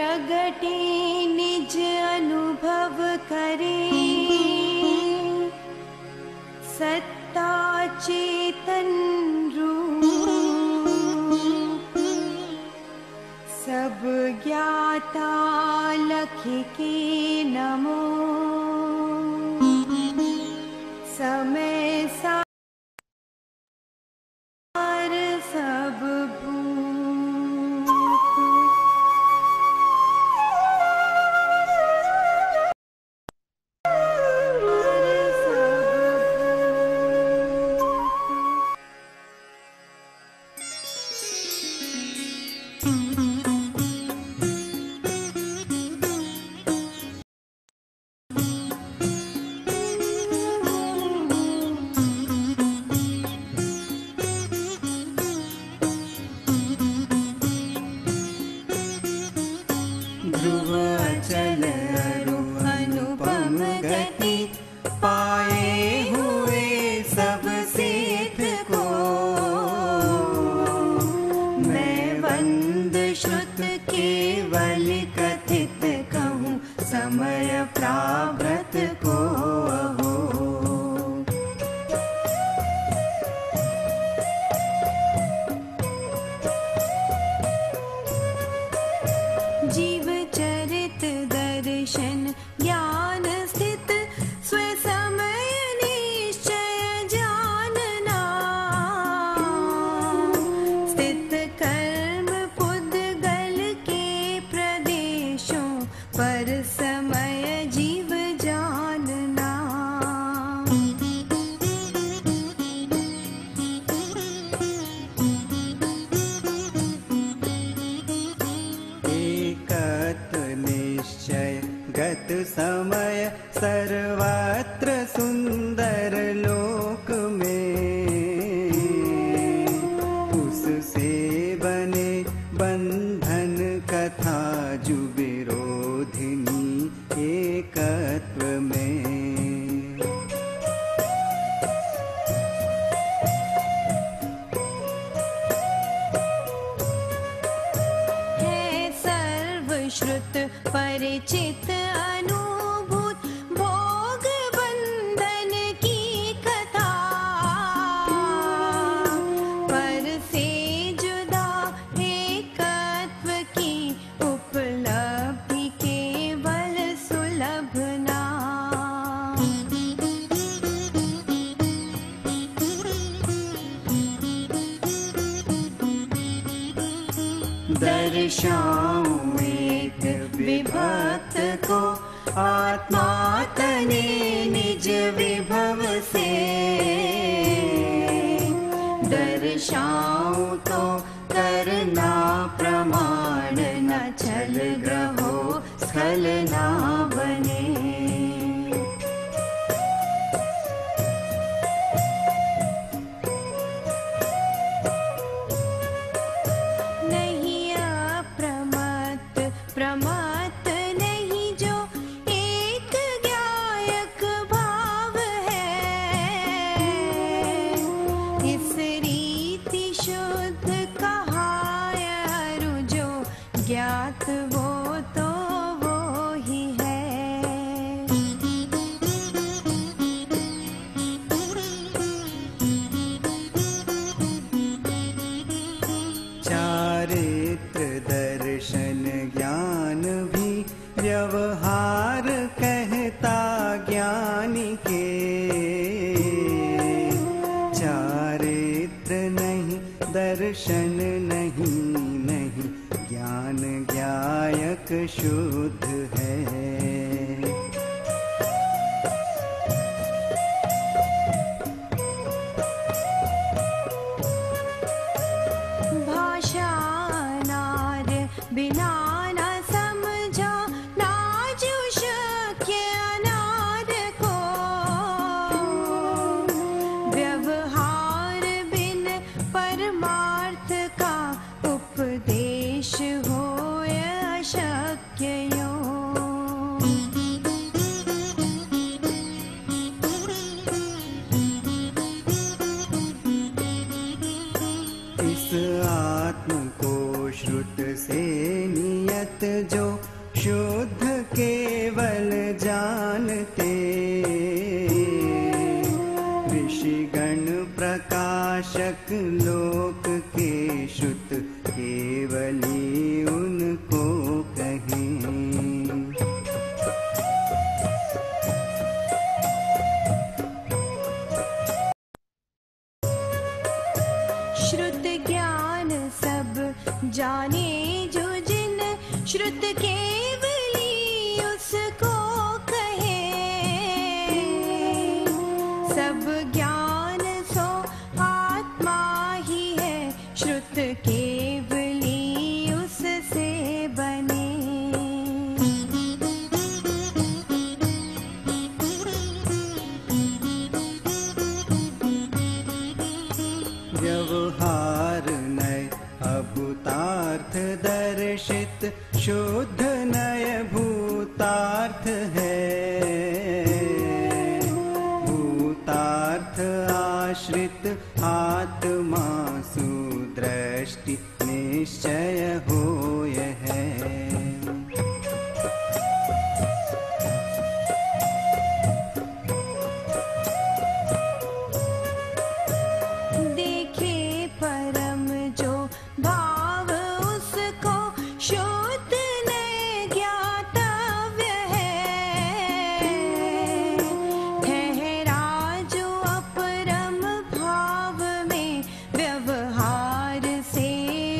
प्रगटे निज अनुभव करे, सत्ता चेतन रूप सब ज्ञाता लख के नमो। समय सार सब समय सर्वत्र सुंदर लोक में, उससे बने बंधन कथा जो विरोधिनी एकत्व में। है सर्वश्रुत परिचित अनुभूत भोग बंधन की कथा, पर से जुदा एकत्व की उपलब्धि केवल सुलभ नाम। दर्शाऊं एक विभक्त को आत्मा तने निज विभव से, दर्शाऊं तो करना प्रमाण न छल ग्रहो स्खल ना बने। प्रमत्त नहीं जो एक ज्ञायक भाव है, इस रीति शुद्ध कहा अरु जो ज्ञात वो तो वो ही है। चारित्र दर्शन ज्ञान भी व्यवहार कहता ज्ञानी के, चारित्र नहीं दर्शन नहीं नहीं ज्ञान ज्ञायक शुद्ध है। बिना न समझा नाजु शक्य अनाद को, व्यवहार बिन परमार्थ का उपदेश हो अशक्य यो। इस आत्म को श्रुत से नियत जो शुद्ध केवल जानते, ऋषिगण प्रकाशक लोक के श्रुत केवली उनको कहें। श्रुत ज्ञान सब जाने जो जिन, श्रुत केवली उसको कहे। सब ज्ञान सो आत्मा ही है, श्रुत केवली उससे बने। व्यवहार नय अभूतार्थ दर्शित, शुद्ध नय भूतार्थ है। भूतार्थ आश्रित आत्मा सुदृष्टि निश्चय होय है। देखे परम जो भाव उसको, शुद्ध नय ज्ञातव्य है। ठहरा जो अपरम भाव में, व्यवहार से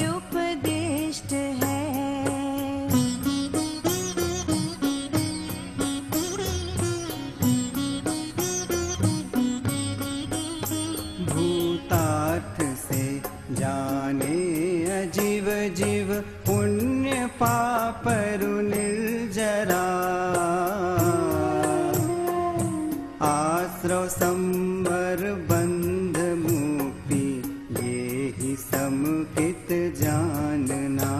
उपदिष्ट है। भूतार्थ से जाने अजीव जीव, पुण्य पाप निर्जरा। आश्रव संवर बंध मुक्ति, ये ही समुचित जानना।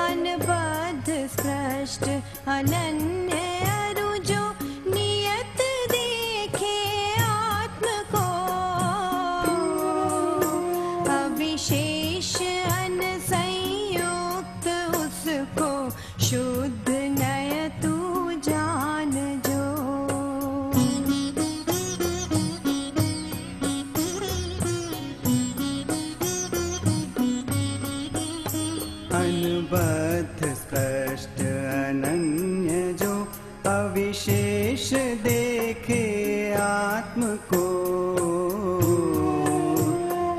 अनबद्ध स्पष्ट अनन्य अरु जो, नियत देखे आत्म को। अविशेष अनसंयुक्त उसको, शुद्ध नय तू जान जो। अनबद्ध स्पष्ट अनन्य जो, अविशेष देखे आत्म को।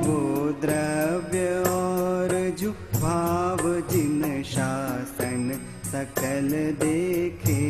वो द्रव्य और जो भाव जिन शासन सकल देखे।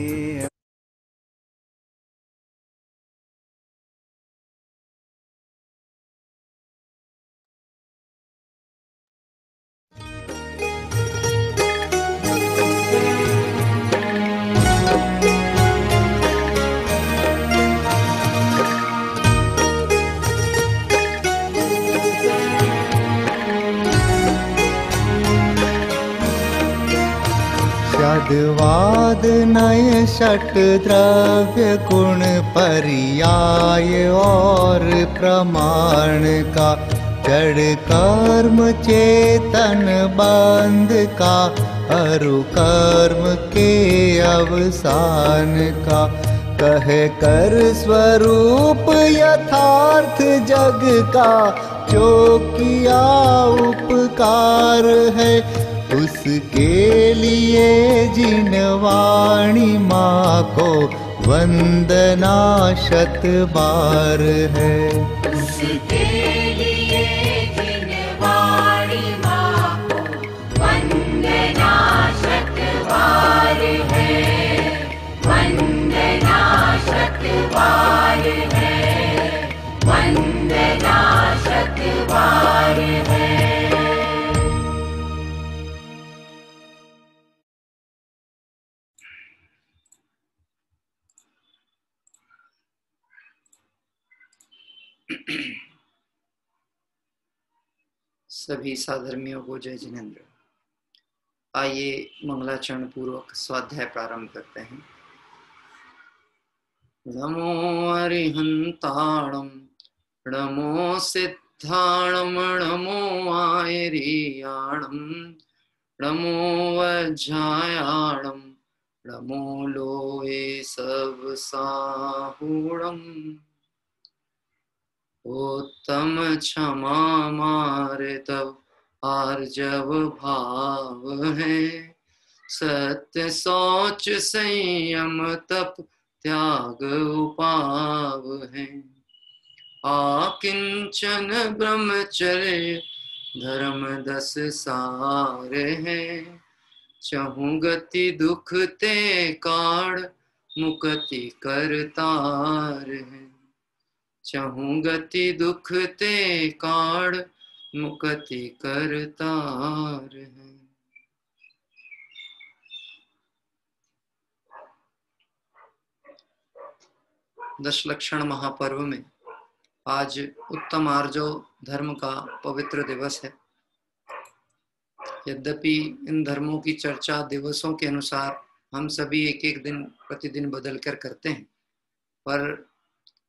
शब्दवाद नय षट द्रव्य गुण पर्याय और प्रमाण का, जड़ कर्म चेतन बंध का, अरु कर्म के अवसान का। कहे कर स्वरूप यथार्थ जग का, जो किया उपकार है, उसके लिए जिन वाणी माँ को वंदना शत बार है। उसके लिए जिन वाणी माँ को वंदना शत बार है। वंदना शत बार है। वंदना शत बार है। सभी साधर्मियों को जय जिनेन्द्र। आइए मंगलाचरण पूर्वक स्वाध्याय प्रारंभ करते हैं। नमो अरिहंताणं नमो सिद्धाणम नमो आयरियाणम नमो वज्रायाणम नमो लोहे सब साहूणम उत्तम क्षमा मारे तब आर्जव भाव है सत्य सोच संयम तप त्याग उपाव है आकिंचन ब्रह्मचर्य धर्म 10 सार है चहु गति दुख ते काढ़ मुक्ति करतार है चहु गति दुख ते काढ़ मुक्ति करतार है। दशलक्षण महापर्व में आज उत्तम आर्जव धर्म का पवित्र दिवस है। यद्यपि इन धर्मों की चर्चा दिवसों के अनुसार हम सभी एक एक दिन प्रतिदिन बदल कर करते हैं, पर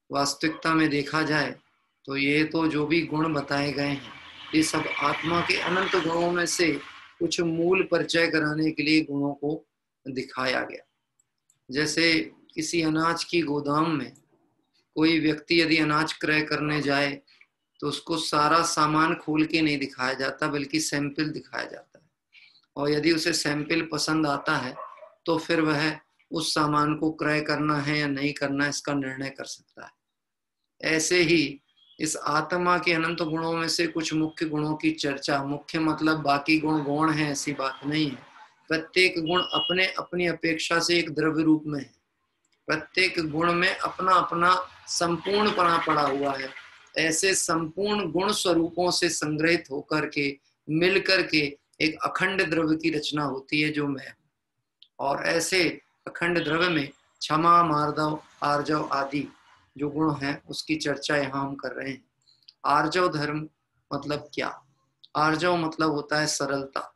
वास्तविकता में देखा जाए तो ये तो जो भी गुण बताए गए हैं ये सब आत्मा के अनंत गुणों में से कुछ मूल परिचय कराने के लिए गुणों को दिखाया गया। जैसे किसी अनाज की गोदाम में कोई व्यक्ति यदि अनाज क्रय करने जाए तो उसको सारा सामान खोल के नहीं दिखाया जाता बल्कि सैंपल दिखाया जाता है, और यदि उसे सैंपल पसंद आता है तो फिर वह उस सामान को क्रय करना है या नहीं करना इसका निर्णय कर सकता है। ऐसे ही इस आत्मा के अनंत गुणों में से कुछ मुख्य गुणों की चर्चा, मुख्य मतलब बाकी गुण गौण है ऐसी बात नहीं है। प्रत्येक गुण अपने अपनी अपेक्षा से एक द्रव्य रूप में है, प्रत्येक गुण में अपना अपना संपूर्णपना पड़ा हुआ है। ऐसे संपूर्ण गुण स्वरूपों से संग्रहित होकर के मिल करके एक अखंड द्रव्य की रचना होती है जो मैं हूँ। और ऐसे अखंड द्रव्य में क्षमा मार्दव आर्जव आदि जो गुण हैं उसकी चर्चा यहाँ हम कर रहे हैं। आर्जव धर्म मतलब क्या? आर्जव मतलब होता है सरलता,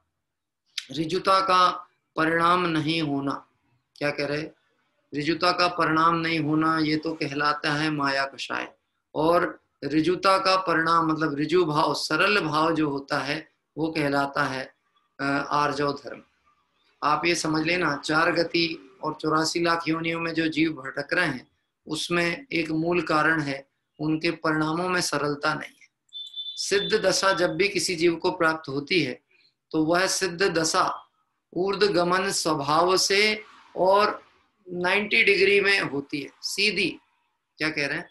ऋजुता का परिणाम नहीं होना। क्या कह रहे? ऋजुता का परिणाम नहीं होना ये तो कहलाता है माया कषाय, और ऋजुता का परिणाम मतलब ऋजु भाव, सरल भाव जो होता है वो कहलाता है आर्जव धर्म। आप ये समझ लेना, 4 गति और 84 लाख योनियों में जो जीव भटक रहे हैं उसमें एक मूल कारण है उनके परिणामों में सरलता नहीं है। सिद्ध दशा जब भी किसी जीव को प्राप्त होती है तो वह सिद्ध दशा ऊर्ध्वगमन स्वभाव से और 90 डिग्री में होती है, सीधी। क्या कह रहे हैं?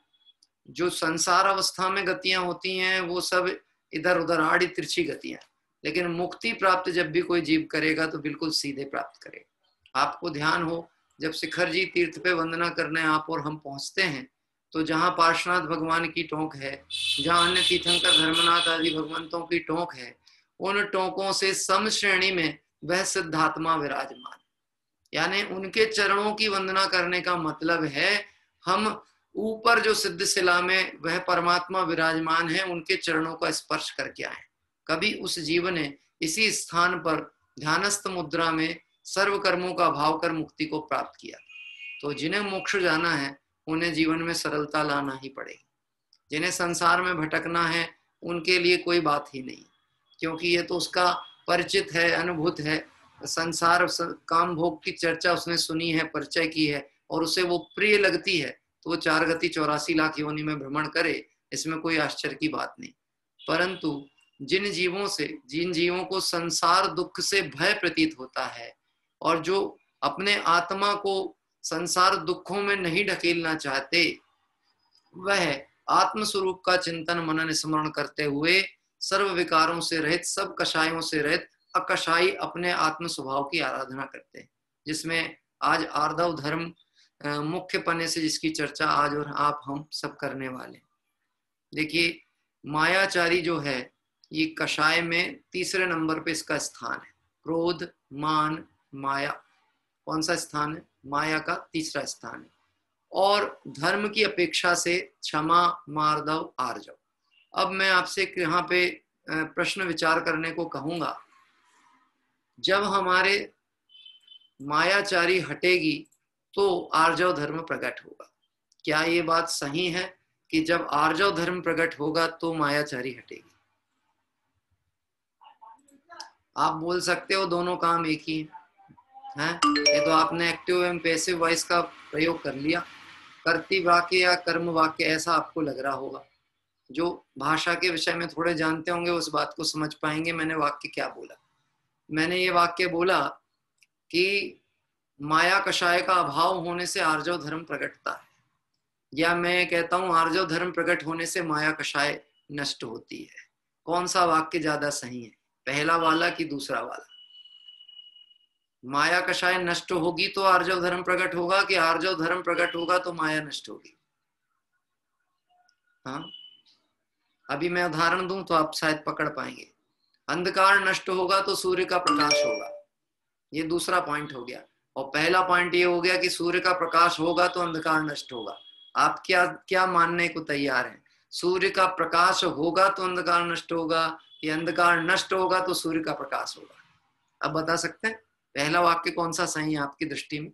जो संसार अवस्था में गतियां होती हैं वो सब इधर उधर आड़ी तिरछी गतियां, लेकिन मुक्ति प्राप्त जब भी कोई जीव करेगा तो बिल्कुल सीधे प्राप्त करेगा। आपको ध्यान हो, जब शिखर जी तीर्थ पे वंदना करने आप और हम पहुंचते हैं तो जहाँ पार्श्वनाथ भगवान की टोंक है, जहाँ अन्य तीर्थंकर धर्मनाथ आदि भगवंतों की टोंक है, उन टोंकों से सम श्रेणी में वह सिद्धात्मा विराजमान, यानी उनके चरणों की वंदना करने का मतलब है हम ऊपर जो सिद्ध शिला में वह परमात्मा विराजमान है उनके चरणों का स्पर्श करके आए। कभी उस जीव ने इसी स्थान पर ध्यानस्थ मुद्रा में सर्व कर्मों का भाव कर मुक्ति को प्राप्त किया। तो जिन्हें मोक्ष जाना है उन्हें जीवन में सरलता लाना ही पड़ेगी। जिन्हें संसार में भटकना है उनके लिए कोई बात ही नहीं, क्योंकि ये तो उसका परिचित है, अनुभूत है। संसार काम भोग की चर्चा उसने सुनी है, परिचय की है और उसे वो प्रिय लगती है, तो वो 4 गति 84 लाख योनि में भ्रमण करे, इसमें कोई आश्चर्य की बात नहीं। परंतु जिन जीवों को संसार दुख से भय प्रतीत होता है और जो अपने आत्मा को संसार दुखों में नहीं ढकेलना चाहते, वह आत्म स्वरूप का चिंतन मनन स्मरण करते हुए सर्व विकारों से रहित, सब कषायों से रहित अकषाई अपने आत्म स्वभाव की आराधना करते हैं, जिसमें आज आर्जव धर्म मुख्य पन्ने से जिसकी चर्चा आज और आप हम सब करने वाले। देखिए, मायाचारी जो है ये कषाय में 3रे नंबर पे इसका स्थान है। क्रोध, मान, माया कौन सा स्थान है? माया का 3रा स्थान है। और धर्म की अपेक्षा से क्षमा, मार्दव, आर्जव। अब मैं आपसे यहाँ पे प्रश्न विचार करने को कहूंगा, जब हमारे मायाचारी हटेगी तो आर्जव धर्म प्रकट होगा। क्या ये बात सही है कि जब आर्जव धर्म प्रकट होगा तो मायाचारी हटेगी। आप बोल सकते हो दोनों काम एक ही है, ये तो आपने एक्टिव एवं पैसिव वॉइस का प्रयोग कर लिया। कर्ती वाक्य या कर्म वाक्य ऐसा आपको लग रहा होगा। जो भाषा के विषय में थोड़े जानते होंगे उस बात को समझ पाएंगे मैंने वाक्य क्या बोला। मैंने ये वाक्य बोला कि माया कषाय का अभाव होने से आर्जव धर्म प्रकटता है, या मैं कहता हूं आर्जव धर्म प्रकट होने से माया कषाय नष्ट होती है। कौन सा वाक्य ज्यादा सही है, पहला वाला कि दूसरा वाला? माया कषाय नष्ट होगी तो आर्जव धर्म प्रकट होगा, कि आर्जव धर्म प्रकट होगा तो माया नष्ट होगी? हाँ, अभी मैं उदाहरण दूं तो आप शायद पकड़ पाएंगे। अंधकार नष्ट होगा तो सूर्य का प्रकाश होगा, ये दूसरा पॉइंट हो गया। और पहला पॉइंट ये हो गया कि सूर्य का प्रकाश होगा तो अंधकार नष्ट होगा। आप क्या क्या मानने को तैयार हैं? सूर्य का प्रकाश होगा तो अंधकार नष्ट होगा, या अंधकार नष्ट होगा तो सूर्य का प्रकाश होगा? अब बता सकते हैं पहला वाक्य कौन सा सही है आपकी दृष्टि में?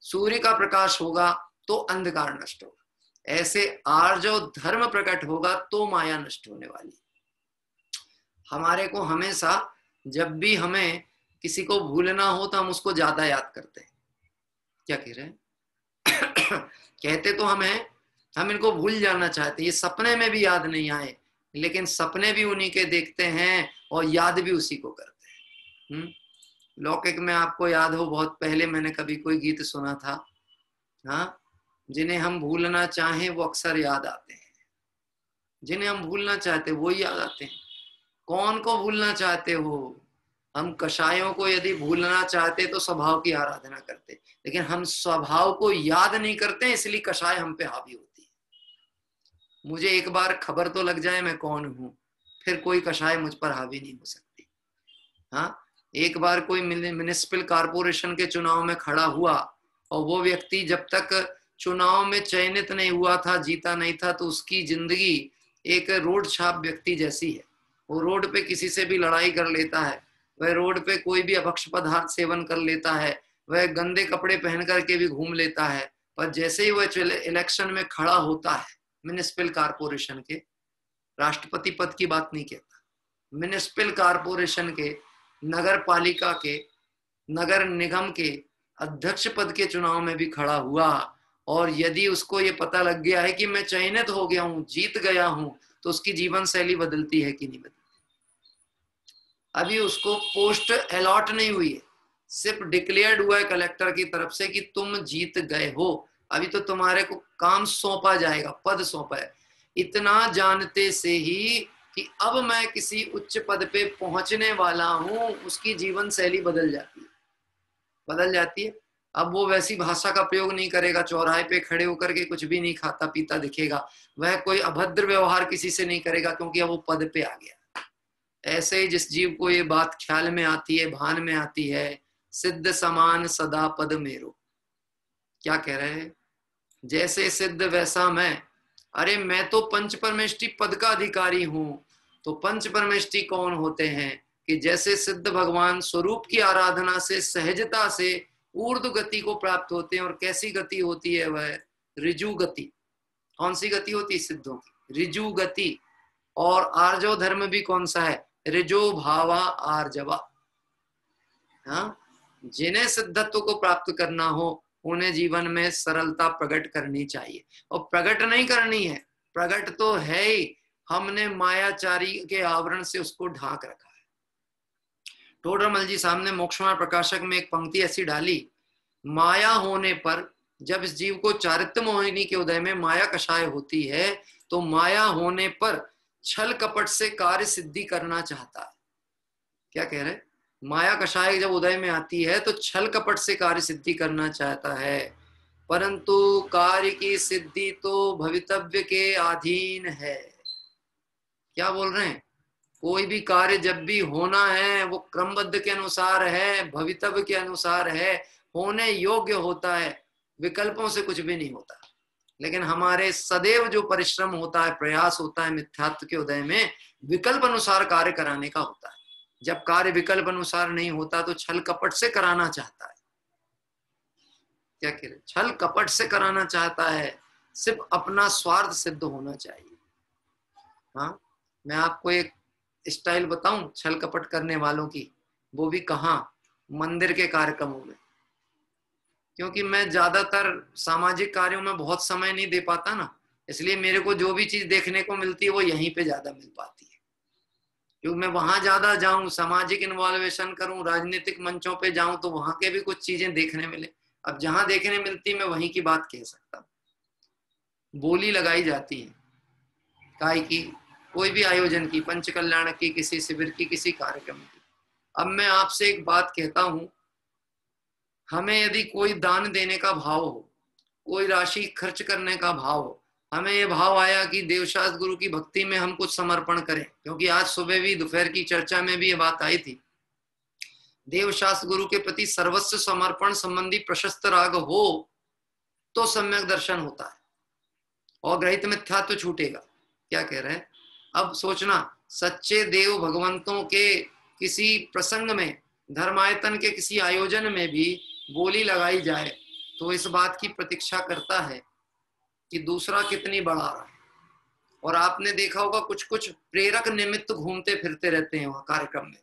सूर्य का प्रकाश होगा तो अंधकार नष्ट होगा। ऐसे आर्जव धर्म प्रकट होगा तो माया नष्ट होने वाली। हमारे को हमेशा जब भी हमें किसी को भूलना हो तो हम उसको ज्यादा याद करते हैं। क्या कह रहे हैं? कहते तो हम इनको भूल जाना चाहते हैं, ये सपने में भी याद नहीं आए, लेकिन सपने भी उन्हीं के देखते हैं और याद भी उसी को करते हैं। लौकिक में आपको याद हो, बहुत पहले मैंने कभी कोई गीत सुना था, हाँ, जिन्हें हम भूलना चाहें वो अक्सर याद आते हैं, जिन्हें हम भूलना चाहते वो ही याद आते हैं। कौन को भूलना चाहते हो? हम कषायों को यदि भूलना चाहते तो स्वभाव की आराधना करते, लेकिन हम स्वभाव को याद नहीं करते, इसलिए कषाय हम पे हावी होती है। मुझे एक बार खबर तो लग जाए मैं कौन हूं, फिर कोई कषाय मुझ पर हावी नहीं हो सकती। हाँ, एक बार कोई म्युनिसिपल कॉर्पोरेशन के चुनाव में खड़ा हुआ और वो व्यक्ति जब तक चुनाव में चयनित नहीं हुआ था, जीता नहीं था, तो उसकी जिंदगी एक रोड छाप व्यक्ति जैसी है। वो रोड पे किसी से भी लड़ाई कर लेता है, वह रोड पे कोई भी अभक्ष पदार्थ सेवन कर लेता है, वह गंदे कपड़े पहन करके भी घूम लेता है, पर जैसे ही वह इलेक्शन में खड़ा होता है, म्युनिसिपल कॉर्पोरेशन के, राष्ट्रपति पद की बात नहीं कहता, म्युनिसिपल कॉर्पोरेशन के, नगर पालिका के, नगर निगम के अध्यक्ष पद के चुनाव में भी खड़ा हुआ, और यदि उसको ये पता लग गया है कि मैं चयनित हो गया हूं, जीत गया हूं, तो उसकी जीवन शैली बदलती है कि नहीं बदलती? अभी उसको पोस्ट अलॉट नहीं हुई है, सिर्फ डिक्लेयर्ड हुआ है कलेक्टर की तरफ से कि तुम जीत गए हो, अभी तो तुम्हारे को काम सौंपा जाएगा, पद सौंपा है। इतना जानते से ही कि अब मैं किसी उच्च पद पे पहुंचने वाला हूं, उसकी जीवन शैली बदल जाती है। अब वो वैसी भाषा का प्रयोग नहीं करेगा, चौराहे पे खड़े होकर के कुछ भी नहीं खाता पीता दिखेगा, वह कोई अभद्र व्यवहार किसी से नहीं करेगा, क्योंकि अब वो पद पे आ गया। ऐसे ही जिस जीव को ये बात ख्याल में आती है, भान में आती है, सिद्ध समान सदा पद मेरो, क्या कह रहे हैं? जैसे सिद्ध वैसा मैं। अरे मैं तो पंच परमेष्टि पद का अधिकारी हूं। तो पंच परमेष्टि कौन होते हैं? कि जैसे सिद्ध भगवान स्वरूप की आराधना से सहजता से ऊर्ध्व गति को प्राप्त होते हैं। और कैसी गति होती है? वह ऋजु गति। कौन सी गति होती है सिद्धों की? ऋजु गति। और आर्जव धर्म भी कौन सा है? ऋजो भावा आर्जवा। हाँ, जिन्हें सिद्धत्व को प्राप्त करना हो उन्हें जीवन में सरलता प्रकट करनी चाहिए। और प्रकट नहीं करनी है, प्रकट तो है ही, हमने मायाचारी के आवरण से उसको ढाक रखा है। टोडरमल जी साहब ने मोक्षमार्ग प्रकाशक में एक पंक्ति ऐसी डाली, माया होने पर, जब इस जीव को चारित्य मोहिनी के उदय में माया कषाय होती है, तो माया होने पर छल कपट से कार्य सिद्धि करना चाहता है। क्या कह रहे? माया कषाय जब उदय में आती है तो छल कपट से कार्य सिद्धि करना चाहता है, परंतु कार्य की सिद्धि तो भवितव्य के अधीन है। क्या बोल रहे हैं? कोई भी कार्य जब भी होना है वो क्रमबद्ध के अनुसार है, भवितव्य के अनुसार है, होने योग्य होता है, विकल्पों से कुछ भी नहीं होता। लेकिन हमारे सदैव जो परिश्रम होता है, प्रयास होता है मिथ्यात्व के उदय में, विकल्प अनुसार कार्य कराने का होता है। जब कार्य विकल्प अनुसार नहीं होता तो छल कपट से कराना चाहता है। क्या कह रहे? छल कपट से कराना चाहता है। सिर्फ अपना स्वार्थ सिद्ध होना चाहिए। हाँ, मैं आपको एक स्टाइल बताऊं छल कपट करने वालों की, वो भी कहाँ, मंदिर के कार्यक्रमों में। क्योंकि मैं ज्यादातर सामाजिक कार्यों में बहुत समय नहीं दे पाता ना, इसलिए मेरे को जो भी चीज देखने को मिलती है वो यहीं पे ज्यादा मिल पाती है। क्योंकि मैं वहां ज्यादा जाऊं, सामाजिक इन्वॉल्वेशन करूं, राजनीतिक मंचों पे जाऊं तो वहां के भी कुछ चीजें देखने मिले। अब जहां देखने मिलती मैं वहीं की बात कह सकता हूं। बोली लगाई जाती है काय की, कोई भी आयोजन की, पंच कल्याण की, किसी शिविर की, किसी कार्यक्रम की। अब मैं आपसे एक बात कहता हूं, हमें यदि कोई दान देने का भाव हो, कोई राशि खर्च करने का भाव हो, हमें ये भाव आया कि देवशास्त्र गुरु की भक्ति में हम कुछ समर्पण करें, क्योंकि आज सुबह भी दोपहर की चर्चा में भी ये बात आई थी, देवशास्त्र गुरु के प्रति सर्वस्व समर्पण संबंधी प्रशस्त राग हो तो सम्यक दर्शन होता है और ग्रहित मिथ्यात्व छूटेगा। क्या कह रहे हैं? अब सोचना, सच्चे देव भगवंतों के किसी प्रसंग में, धर्मायतन के किसी आयोजन में भी बोली लगाई जाए तो इस बात की प्रतीक्षा करता है कि दूसरा कितनी बढ़ा रहा है। और आपने देखा होगा कुछ कुछ प्रेरक निमित्त घूमते फिरते रहते हैं वहां कार्यक्रम में।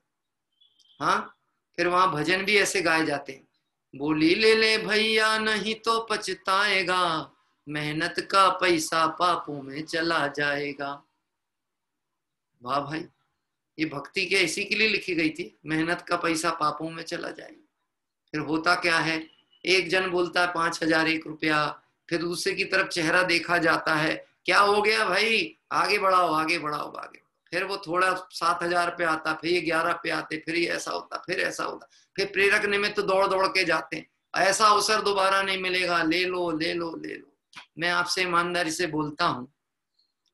हाँ, फिर वहां भजन भी ऐसे गाए जाते हैं, बोली ले ले भैया नहीं तो पछताएगा, मेहनत का पैसा पापों में चला जाएगा। वाह भाई, ये भक्ति क्या इसी के लिए लिखी गई थी, मेहनत का पैसा पापों में चला जाएगा। फिर होता क्या है, एक जन बोलता है 5,001 रुपया, फिर दूसरे की तरफ चेहरा देखा जाता है, क्या हो गया भाई, आगे बढ़ाओ आगे बढ़ाओ आगे। फिर वो थोड़ा 7,000 पे आता, फिर ये 11 पे आते, फिर ये ऐसा होता, फिर ऐसा होता, फिर प्रेरक निमित्त तो दौड़ दौड़ के जाते हैं, ऐसा अवसर दोबारा नहीं मिलेगा, ले लो ले लो ले लो। मैं आपसे ईमानदारी से बोलता हूं,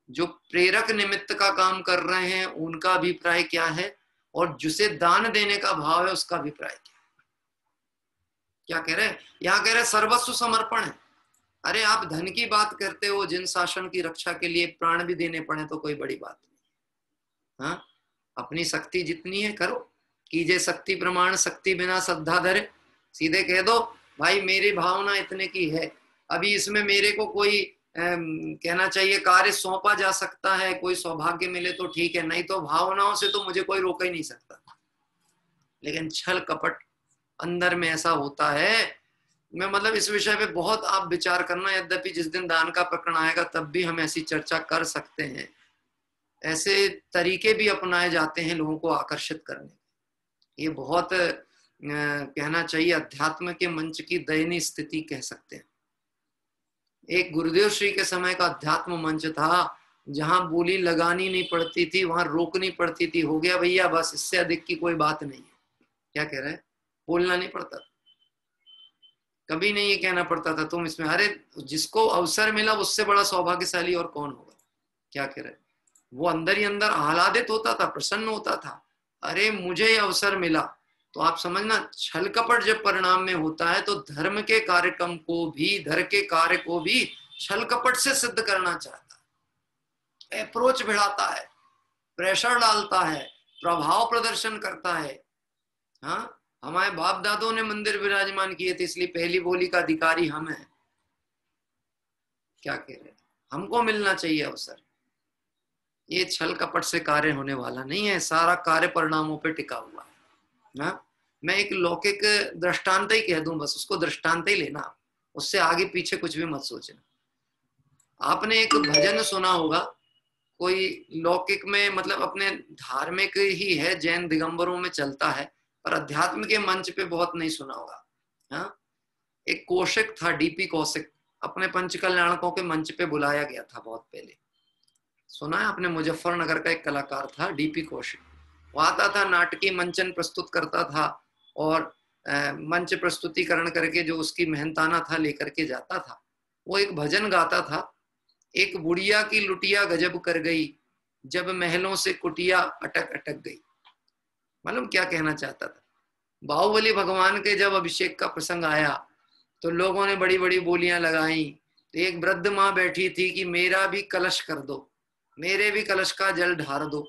जो प्रेरक निमित्त का काम कर रहे हैं उनका अभिप्राय क्या है, और जिसे दान देने का भाव है उसका अभिप्राय क्या है? क्या कह रहे हैं? यहाँ कह रहे हैं सर्वस्व समर्पण है। अरे आप धन की बात करते हो, जिन शासन की रक्षा के लिए प्राण भी देने पड़े तो कोई बड़ी बात नहीं। हाँ, अपनी शक्ति जितनी है करो, कीजिए शक्ति प्रमाण, शक्ति बिना श्रद्धा धरे। सीधे कह दो भाई मेरी भावना इतने की है, अभी इसमें मेरे को कोई कहना चाहिए कार्य सौंपा जा सकता है, कोई सौभाग्य मिले तो ठीक है, नहीं तो भावनाओं से तो मुझे कोई रोक ही नहीं सकता। लेकिन छल कपट अंदर में ऐसा होता है। मैं मतलब इस विषय पे बहुत आप विचार करना, यद्यपि जिस दिन दान का प्रकरण आएगा तब भी हम ऐसी चर्चा कर सकते हैं। ऐसे तरीके भी अपनाए जाते हैं लोगों को आकर्षित करने। ये बहुत कहना चाहिए अध्यात्म के मंच की दयनीय स्थिति कह सकते हैं। एक गुरुदेव श्री के समय का अध्यात्म मंच था, जहां बोली लगानी नहीं पड़ती थी, वहां रोकनी पड़ती थी, हो गया भैया बस, इससे अधिक की कोई बात नहीं है। क्या कह रहे हैं? बोलना नहीं पड़ता, कभी नहीं ये कहना पड़ता था तुम इसमें, अरे जिसको अवसर मिला उससे बड़ा सौभाग्यशाली और कौन होगा। क्या कह रहे हैं? वो अंदर ही अंदर आह्लादित होता था, प्रसन्न होता था, अरे मुझे ये अवसर मिला। तो आप समझना, छल कपट जब परिणाम में होता है तो धर्म के कार्यक्रम को भी, धर्म के कार्य को भी छल कपट से सिद्ध करना चाहता है, अप्रोच बढ़ाता है, प्रेशर डालता है, प्रभाव प्रदर्शन करता है। हाँ, हमारे बाप दादों ने मंदिर विराजमान किए थे, इसलिए पहली बोली का अधिकारी हम हैं। क्या कह रहे हैं? हमको मिलना चाहिए अवसर। ये छल कपट से कार्य होने वाला नहीं है, सारा कार्य परिणामों पे टिका हुआ है ना। मैं एक लौकिक दृष्टांत ही कह दूं, बस उसको दृष्टांत ही लेना, उससे आगे पीछे कुछ भी मत सोचना। आपने एक भजन सुना होगा, कोई लौकिक में मतलब अपने धार्मिक ही है, जैन दिगंबरों में चलता है, पर अध्यात्म के मंच पे बहुत नहीं सुना होगा। हाँ, एक कौशिक था, डीपी कौशिक, अपने पंच कल्याणकों के मंच पे बुलाया गया था बहुत पहले। सुना है आपने? मुजफ्फरनगर का एक कलाकार था डीपी कौशिक। वो आता था, नाटकीय मंचन प्रस्तुत करता था और मंच प्रस्तुतिकरण करके जो उसकी मेहनताना था लेकर के जाता था। वो एक भजन गाता था, एक बुढ़िया की लुटिया गजब कर गई, जब महलों से कुटिया अटक अटक गई। मालूम क्या कहना चाहता था? बाहुबली भगवान के जब अभिषेक का प्रसंग आया तो लोगों ने बड़ी बड़ी बोलियां लगाई, तो एक वृद्ध माँ बैठी थी कि मेरा भी कलश कर दो, मेरे भी कलश का जल ढार दो।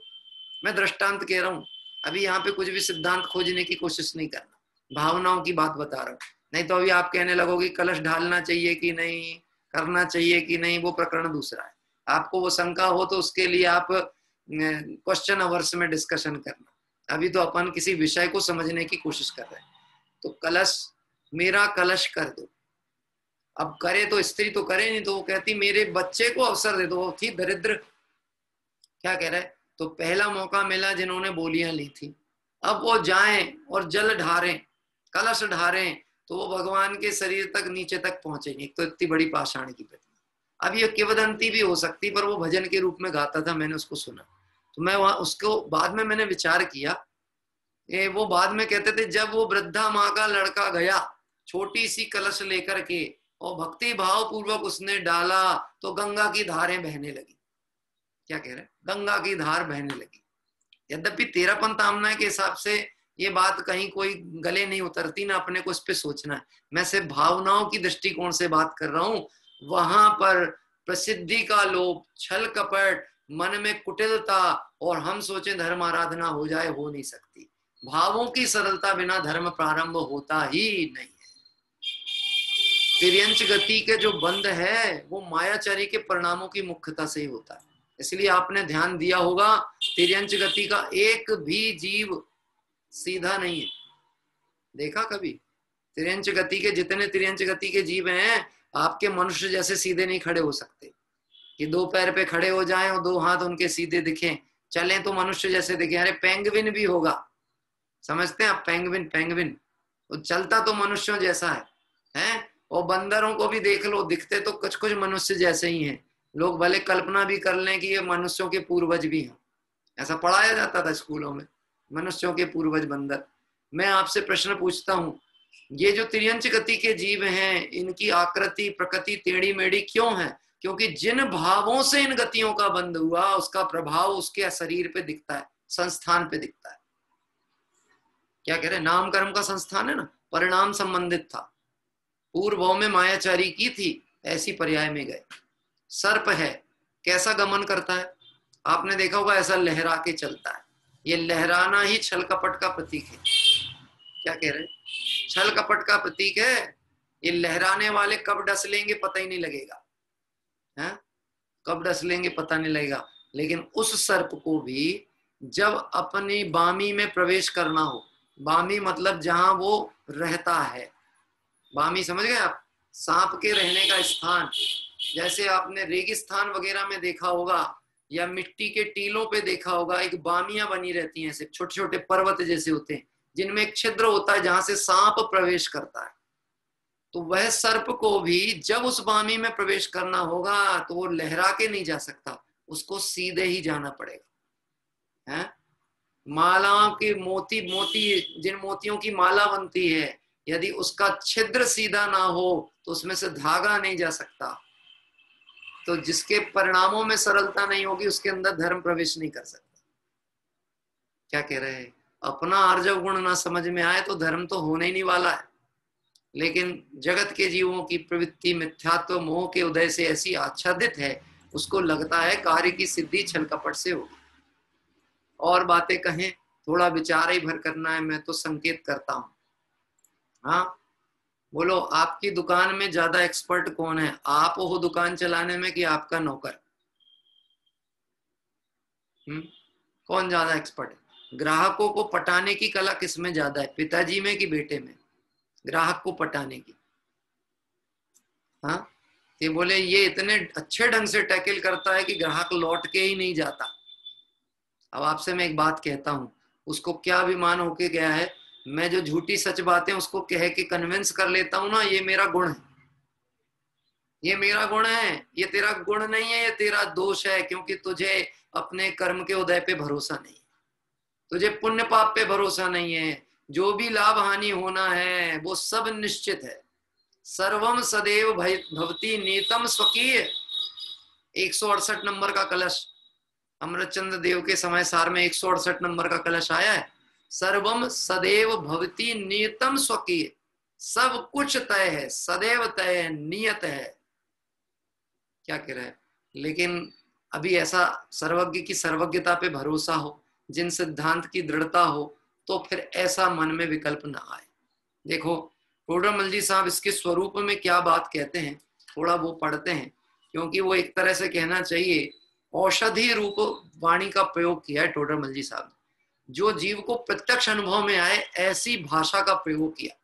मैं दृष्टांत कह रहा हूं, अभी यहाँ पे कुछ भी सिद्धांत खोजने की कोशिश नहीं करना, भावनाओं की बात बता रहा हूँ। नहीं तो अभी आप कहने लगोगे कलश ढालना चाहिए कि नहीं, करना चाहिए कि नहीं, वो प्रकरण दूसरा है। आपको वो शंका हो तो उसके लिए आप क्वेश्चन अवर्स में डिस्कशन करना। अभी तो अपन किसी विषय को समझने की कोशिश कर रहे हैं। तो कलश, मेरा कलश कर दो। अब करे तो स्त्री तो करे, नहीं तो वो कहती मेरे बच्चे को अवसर दे दो। वो थी दरिद्र, क्या कह रहे, तो पहला मौका मिला जिन्होंने बोलियां ली थी, अब वो जाएं और जल ढारें, कलश ढारें, तो वो भगवान के शरीर तक नीचे तक पहुंचेंगे। एक तो इतनी बड़ी पाषाण की प्रतिमा। अब ये किंवदंती भी हो सकती, पर वो भजन के रूप में गाता था, मैंने उसको सुना। तो मैं वहां उसको बाद में मैंने विचार किया, वो बाद में कहते थे जब वो वृद्धा माँ का लड़का गया छोटी सी कलश लेकर के और भक्ति भाव पूर्वक उसने डाला तो गंगा की धारें बहने लगी। क्या कह रहे, गंगा की धार बहने लगी। यद्यपि तेरापंथ आमना के हिसाब से ये बात कहीं कोई गले नहीं उतरती, ना अपने को इस पे सोचना है। मैं सिर्फ भावनाओं की दृष्टिकोण से बात कर रहा हूं। वहां पर प्रसिद्धि का लोभ, छल कपट, मन में कुटिलता और हम सोचे धर्म आराधना हो जाए, हो नहीं सकती। भावों की सरलता बिना धर्म प्रारंभ होता ही नहीं है। तिर्यंच गति के जो बंध है वो मायाचारी के परिणामों की मुख्यता से ही होता है। इसलिए आपने ध्यान दिया होगा तिर्यंच गति का एक भी जीव सीधा नहीं है। देखा कभी? तिर्यंच गति के जितने तिर्यंच गति के जीव हैं, आपके मनुष्य जैसे सीधे नहीं खड़े हो सकते कि दो पैर पे खड़े हो जाएं और दो हाथ उनके सीधे दिखें, चलें तो मनुष्य जैसे दिखे। अरे पेंगुइन भी होगा, समझते हैं आप? पेंगुइन वो चलता तो मनुष्यों जैसा है? और बंदरों को भी देख लो, दिखते तो कुछ कुछ मनुष्य जैसे ही हैं। लोग भले कल्पना भी कर लें कि ये मनुष्यों के पूर्वज भी हैं, ऐसा पढ़ाया जाता था स्कूलों में, मनुष्यों के पूर्वज बंदर। मैं आपसे प्रश्न पूछता हूं, ये जो तिर्यंच गति के जीव हैं, इनकी आकृति प्रकृति टेढ़ी मेढ़ी क्यों है? क्योंकि जिन भावों से इन गतियों का बंध हुआ उसका प्रभाव उसके शरीर पे दिखता है, संस्थान पे दिखता है। क्या कह रहे, नाम कर्म का संस्थान है ना, परिणाम संबंधित था। पूर्व भाव में मायाचारी की थी, ऐसी पर्याय में गए। सर्प है, कैसा गमन करता है? आपने देखा होगा, ऐसा लहरा के चलता है। ये लहराना ही छल कपट का प्रतीक है। क्या कह रहे, छल कपट का प्रतीक है। ये लहराने वाले कब डस लेंगे पता ही नहीं लगेगा, है? कब डस लेंगे पता नहीं लगेगा। लेकिन उस सर्प को भी जब अपनी बामी में प्रवेश करना हो, बामी मतलब जहां वो रहता है, बामी समझ गए आप? सांप के रहने का स्थान। जैसे आपने रेगिस्तान वगैरह में देखा होगा या मिट्टी के टीलों पे देखा होगा, एक बामियां बनी रहती हैं, ऐसे छोटे छोटे पर्वत जैसे होते हैं जिनमें एक छिद्र होता है जहां से सांप प्रवेश करता है। तो वह सर्प को भी जब उस बामी में प्रवेश करना होगा तो वो लहरा के नहीं जा सकता, उसको सीधे ही जाना पड़ेगा, है? मालाओं के मोती जिन मोतियों की माला बनती है, यदि उसका छिद्र सीधा ना हो तो उसमें से धागा नहीं जा सकता। तो जिसके परिणामों में सरलता नहीं होगी उसके अंदर धर्म प्रवेश नहीं कर सकता। क्या कह रहे हैं? अपना आर्जव गुण ना समझ में आए तो धर्म तो होने ही नहीं वाला है। लेकिन जगत के जीवों की प्रवृत्ति मिथ्यात्व मोह के उदय से ऐसी आच्छादित है, उसको लगता है कार्य की सिद्धि छल कपट से होगी। और बातें कहें, थोड़ा विचार ही भर करना है, मैं तो संकेत करता हूं। हाँ बोलो, आपकी दुकान में ज्यादा एक्सपर्ट कौन है? आप हो दुकान चलाने में कि आपका नौकर? कौन ज्यादा एक्सपर्ट है? ग्राहकों को पटाने की कला किसमें ज्यादा है, पिताजी में कि बेटे में? ग्राहक को पटाने की। हाँ, ये बोले ये इतने अच्छे ढंग से टैकल करता है कि ग्राहक लौट के ही नहीं जाता। अब आपसे मैं एक बात कहता हूं, उसको क्या अभिमान होके गया है, मैं जो झूठी सच बातें उसको कह के कन्विंस कर लेता हूं ना, ये मेरा गुण है, ये मेरा गुण है। ये तेरा गुण नहीं है, ये तेरा दोष है, क्योंकि तुझे अपने कर्म के उदय पे भरोसा नहीं है, तुझे पुण्य पाप पे भरोसा नहीं है। जो भी लाभ हानि होना है वो सब निश्चित है। सर्वम सदैव भवती नीतम स्वकीय। 168 नंबर का कलश अमृतचंद्र देव के समय सार में 168 नंबर का कलश आया है। सर्वम सदैव भवती नियतम स्वकीय, सब कुछ तय है, सदैव तय है, नियत है। क्या कह रहा है? लेकिन अभी ऐसा सर्वज्ञ की सर्वज्ञता पे भरोसा हो, जिन सिद्धांत की दृढ़ता हो, तो फिर ऐसा मन में विकल्प ना आए। देखो टोडरमल जी साहब इसके स्वरूप में क्या बात कहते हैं, थोड़ा वो पढ़ते हैं, क्योंकि वो एक तरह से कहना चाहिए औषधि रूप वाणी का प्रयोग किया है टोडरमल जी साहब ने। जो जीव को प्रत्यक्ष अनुभव में आए ऐसी भाषा का प्रयोग किया,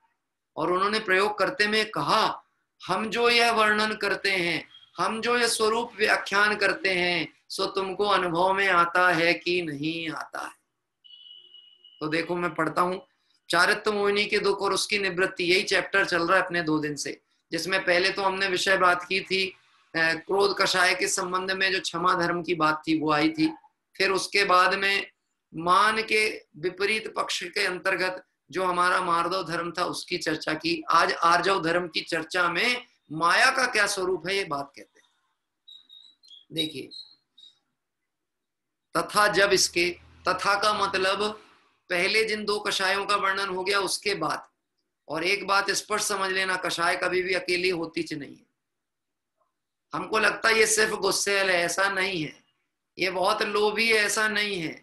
और उन्होंने प्रयोग करते में कहा, हम जो यह वर्णन करते हैं, हम जो यह स्वरूप व्याख्यान करते हैं, सो तुमको अनुभव में आता है कि नहीं आता है। तो देखो मैं पढ़ता हूं, चारित्र मोहिनी के दुख और उसकी निवृत्ति, यही चैप्टर चल रहा है अपने 2 दिन से, जिसमें पहले तो हमने विषय बात की थी क्रोध कषाय के संबंध में, जो क्षमा धर्म की बात थी वो आई थी। फिर उसके बाद में मान के विपरीत पक्ष के अंतर्गत जो हमारा मार्दव धर्म था उसकी चर्चा की। आज आर्जव धर्म की चर्चा में माया का क्या स्वरूप है ये बात कहते हैं। देखिए, तथा जब इसके, तथा का मतलब पहले जिन 2 कषायों का वर्णन हो गया उसके बाद। और एक बात स्पष्ट समझ लेना, कषाय कभी भी अकेली होती नहीं है। हमको लगता है ये सिर्फ गुस्सेल है, ऐसा नहीं है। ये बहुत लोभी है, ऐसा नहीं है।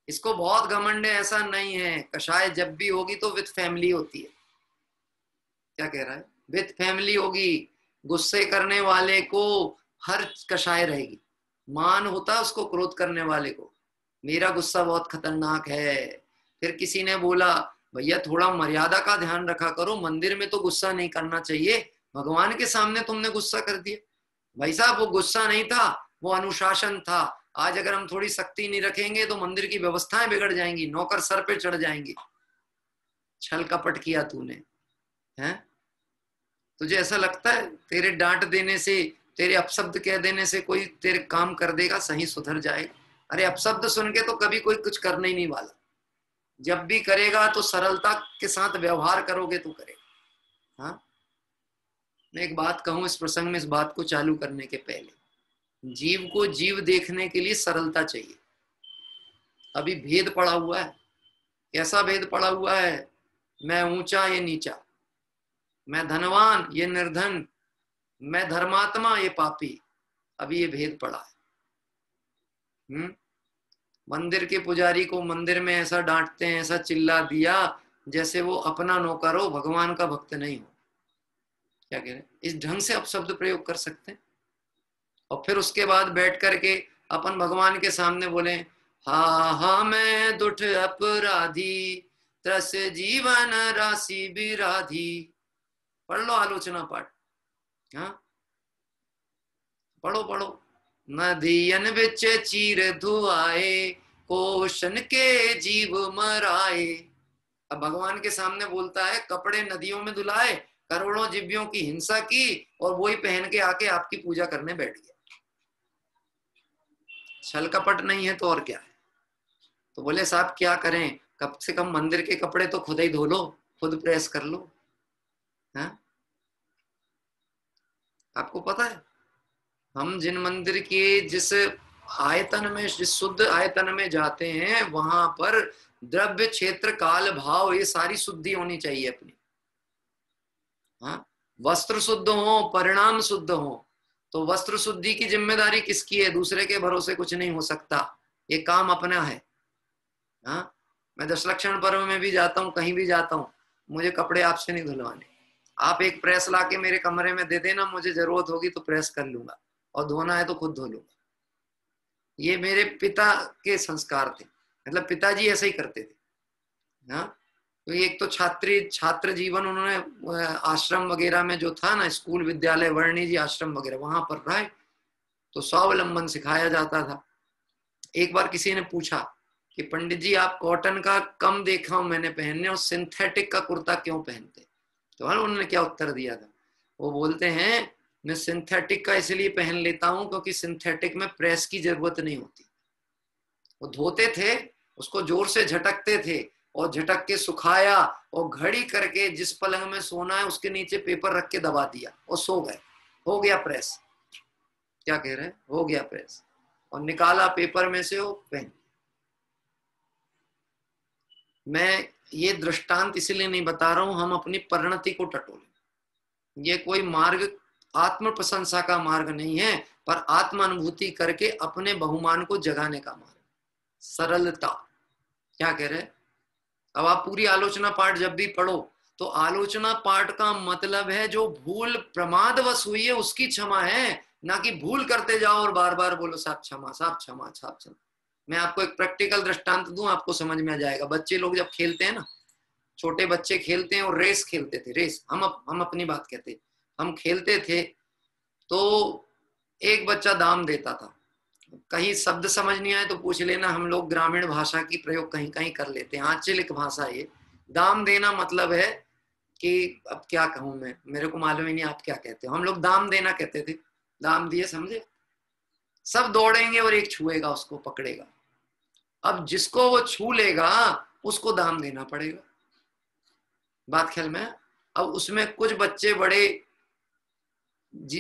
इसको बहुत घमंड है, ऐसा नहीं है। कषाय जब भी होगी तो विथ फैमिली होती है। क्या कह रहा है? विथ फैमिली होगी। गुस्से करने वाले को हर कषाय रहेगी। मान होता है उसको क्रोध करने वाले को, मेरा गुस्सा बहुत खतरनाक है। फिर किसी ने बोला, भैया थोड़ा मर्यादा का ध्यान रखा करो, मंदिर में तो गुस्सा नहीं करना चाहिए, भगवान के सामने तुमने गुस्सा कर दिया। भाई साहब, वो गुस्सा नहीं था, वो अनुशासन था। आज अगर हम थोड़ी सख्ती नहीं रखेंगे तो मंदिर की व्यवस्थाएं बिगड़ जाएंगी, नौकर सर पे चढ़ जाएंगे। छल कपट किया तूने, हैं? तुझे ऐसा लगता है तेरे डांट देने से, तेरे अपशब्द कह देने से कोई तेरे काम कर देगा, सही सुधर जाएगा? अरे अपशब्द सुन के तो कभी कोई कुछ करने ही नहीं वाला। जब भी करेगा तो सरलता के साथ व्यवहार करोगे तो करेगा। हाँ, मैं एक बात कहूं इस प्रसंग में, इस बात को चालू करने के पहले, जीव को जीव देखने के लिए सरलता चाहिए। अभी भेद पड़ा हुआ है। कैसा भेद पड़ा हुआ है? मैं ऊंचा, ये नीचा, मैं धनवान, ये निर्धन, मैं धर्मात्मा, ये पापी। अभी ये भेद पड़ा है। मंदिर के पुजारी को मंदिर में ऐसा डांटते हैं, ऐसा चिल्ला दिया जैसे वो अपना नौकर हो, भगवान का भक्त नहीं हो। क्या कह रहे हैं? इस ढंग से आप शब्द प्रयोग कर सकते हैं। और फिर उसके बाद बैठ करके अपन भगवान के सामने बोले, हा हा मैं दुष्ट अपराधी, त्रस जीवन राशि विराधी। पढ़ लो आलोचना पाठ। हाँ, पढ़ो पढ़ो। नदियन बिच चीर धुआए, कोशन के जीव मराए। अब भगवान के सामने बोलता है, कपड़े नदियों में धुलाए, करोड़ों जीवियों की हिंसा की, और वही पहन के आके आपकी पूजा करने बैठ गया। छल कपट नहीं है तो और क्या है? तो बोले साहब क्या करें, कम से कम मंदिर के कपड़े तो खुद ही धो लो, खुद प्रेस कर लो। हाँ? आपको पता है हम जिन मंदिर के जिस आयतन में, जिस शुद्ध आयतन में जाते हैं, वहां पर द्रव्य, क्षेत्र, काल, भाव, ये सारी शुद्धि होनी चाहिए अपनी। हाँ, वस्त्र शुद्ध हो, परिणाम शुद्ध हो। तो वस्त्र शुद्धि की जिम्मेदारी किसकी है? दूसरे के भरोसे कुछ नहीं हो सकता, ये काम अपना है। हाँ, मैं दशलक्षण पर्व में भी जाता हूँ, कहीं भी जाता हूँ, मुझे कपड़े आपसे नहीं धुलवाने। आप एक प्रेस लाके मेरे कमरे में दे देना, मुझे जरूरत होगी तो प्रेस कर लूंगा, और धोना है तो खुद धो लूंगा। ये मेरे पिता के संस्कार थे, मतलब पिताजी ऐसे ही करते थे। हाँ, तो एक तो छात्र जीवन उन्होंने आश्रम वगैरह में जो था ना, स्कूल विद्यालय वर्णी जी आश्रम वगैरह, वहां पर रहे तो स्वावलंबन सिखाया जाता था। एक बार किसी ने पूछा कि पंडित जी आप कॉटन का कम देखा हूं मैंने पहनने, और सिंथेटिक का कुर्ता क्यों पहनते? तो उन्होंने क्या उत्तर दिया था? वो बोलते हैं, मैं सिंथेटिक का इसलिए पहन लेता हूं क्योंकि सिंथेटिक में प्रेस की जरूरत नहीं होती। वो धोते थे, उसको जोर से झटकते थे, और झटक के सुखाया, और घड़ी करके जिस पलंग में सोना है उसके नीचे पेपर रख के दबा दिया और सो गए, हो गया प्रेस। क्या कह रहे हैं? हो गया प्रेस। और निकाला पेपर में से वो पेन। मैं ये दृष्टांत इसलिए नहीं बता रहा हूं, हम अपनी परिणति को टटोलें। ये कोई मार्ग आत्म प्रशंसा का मार्ग नहीं है, पर आत्म अनुभूति करके अपने बहुमान को जगाने का मार्ग, सरलता। क्या कह रहे? अब आप पूरी आलोचना पाठ जब भी पढ़ो तो आलोचना पाठ का मतलब है जो भूल प्रमादवश हुई है उसकी क्षमा है, ना कि भूल करते जाओ और बार बार बोलो साहब क्षमा, साहब क्षमा, साहब क्षमा। मैं आपको एक प्रैक्टिकल दृष्टांत दूं, आपको समझ में आ जाएगा। बच्चे लोग जब खेलते हैं ना, छोटे बच्चे खेलते हैं और रेस खेलते थे, रेस, हम अपनी बात कहते हैं, हम खेलते थे तो एक बच्चा दाम देता था। कहीं शब्द समझ नहीं आए तो पूछ लेना, हम लोग ग्रामीण भाषा की प्रयोग कहीं कहीं कर लेते हैं, आंचलिक भाषा। ये दाम देना मतलब है कि अब क्या कहूं मैं, मेरे को मालूम ही नहीं आप क्या कहते हो, हम लोग दाम देना कहते थे। दाम दिए, समझे? सब दौड़ेंगे और एक छुएगा, उसको पकड़ेगा। अब जिसको वो छू लेगा उसको दाम देना पड़ेगा। बात ख्याल में? अब उसमें कुछ बच्चे बड़े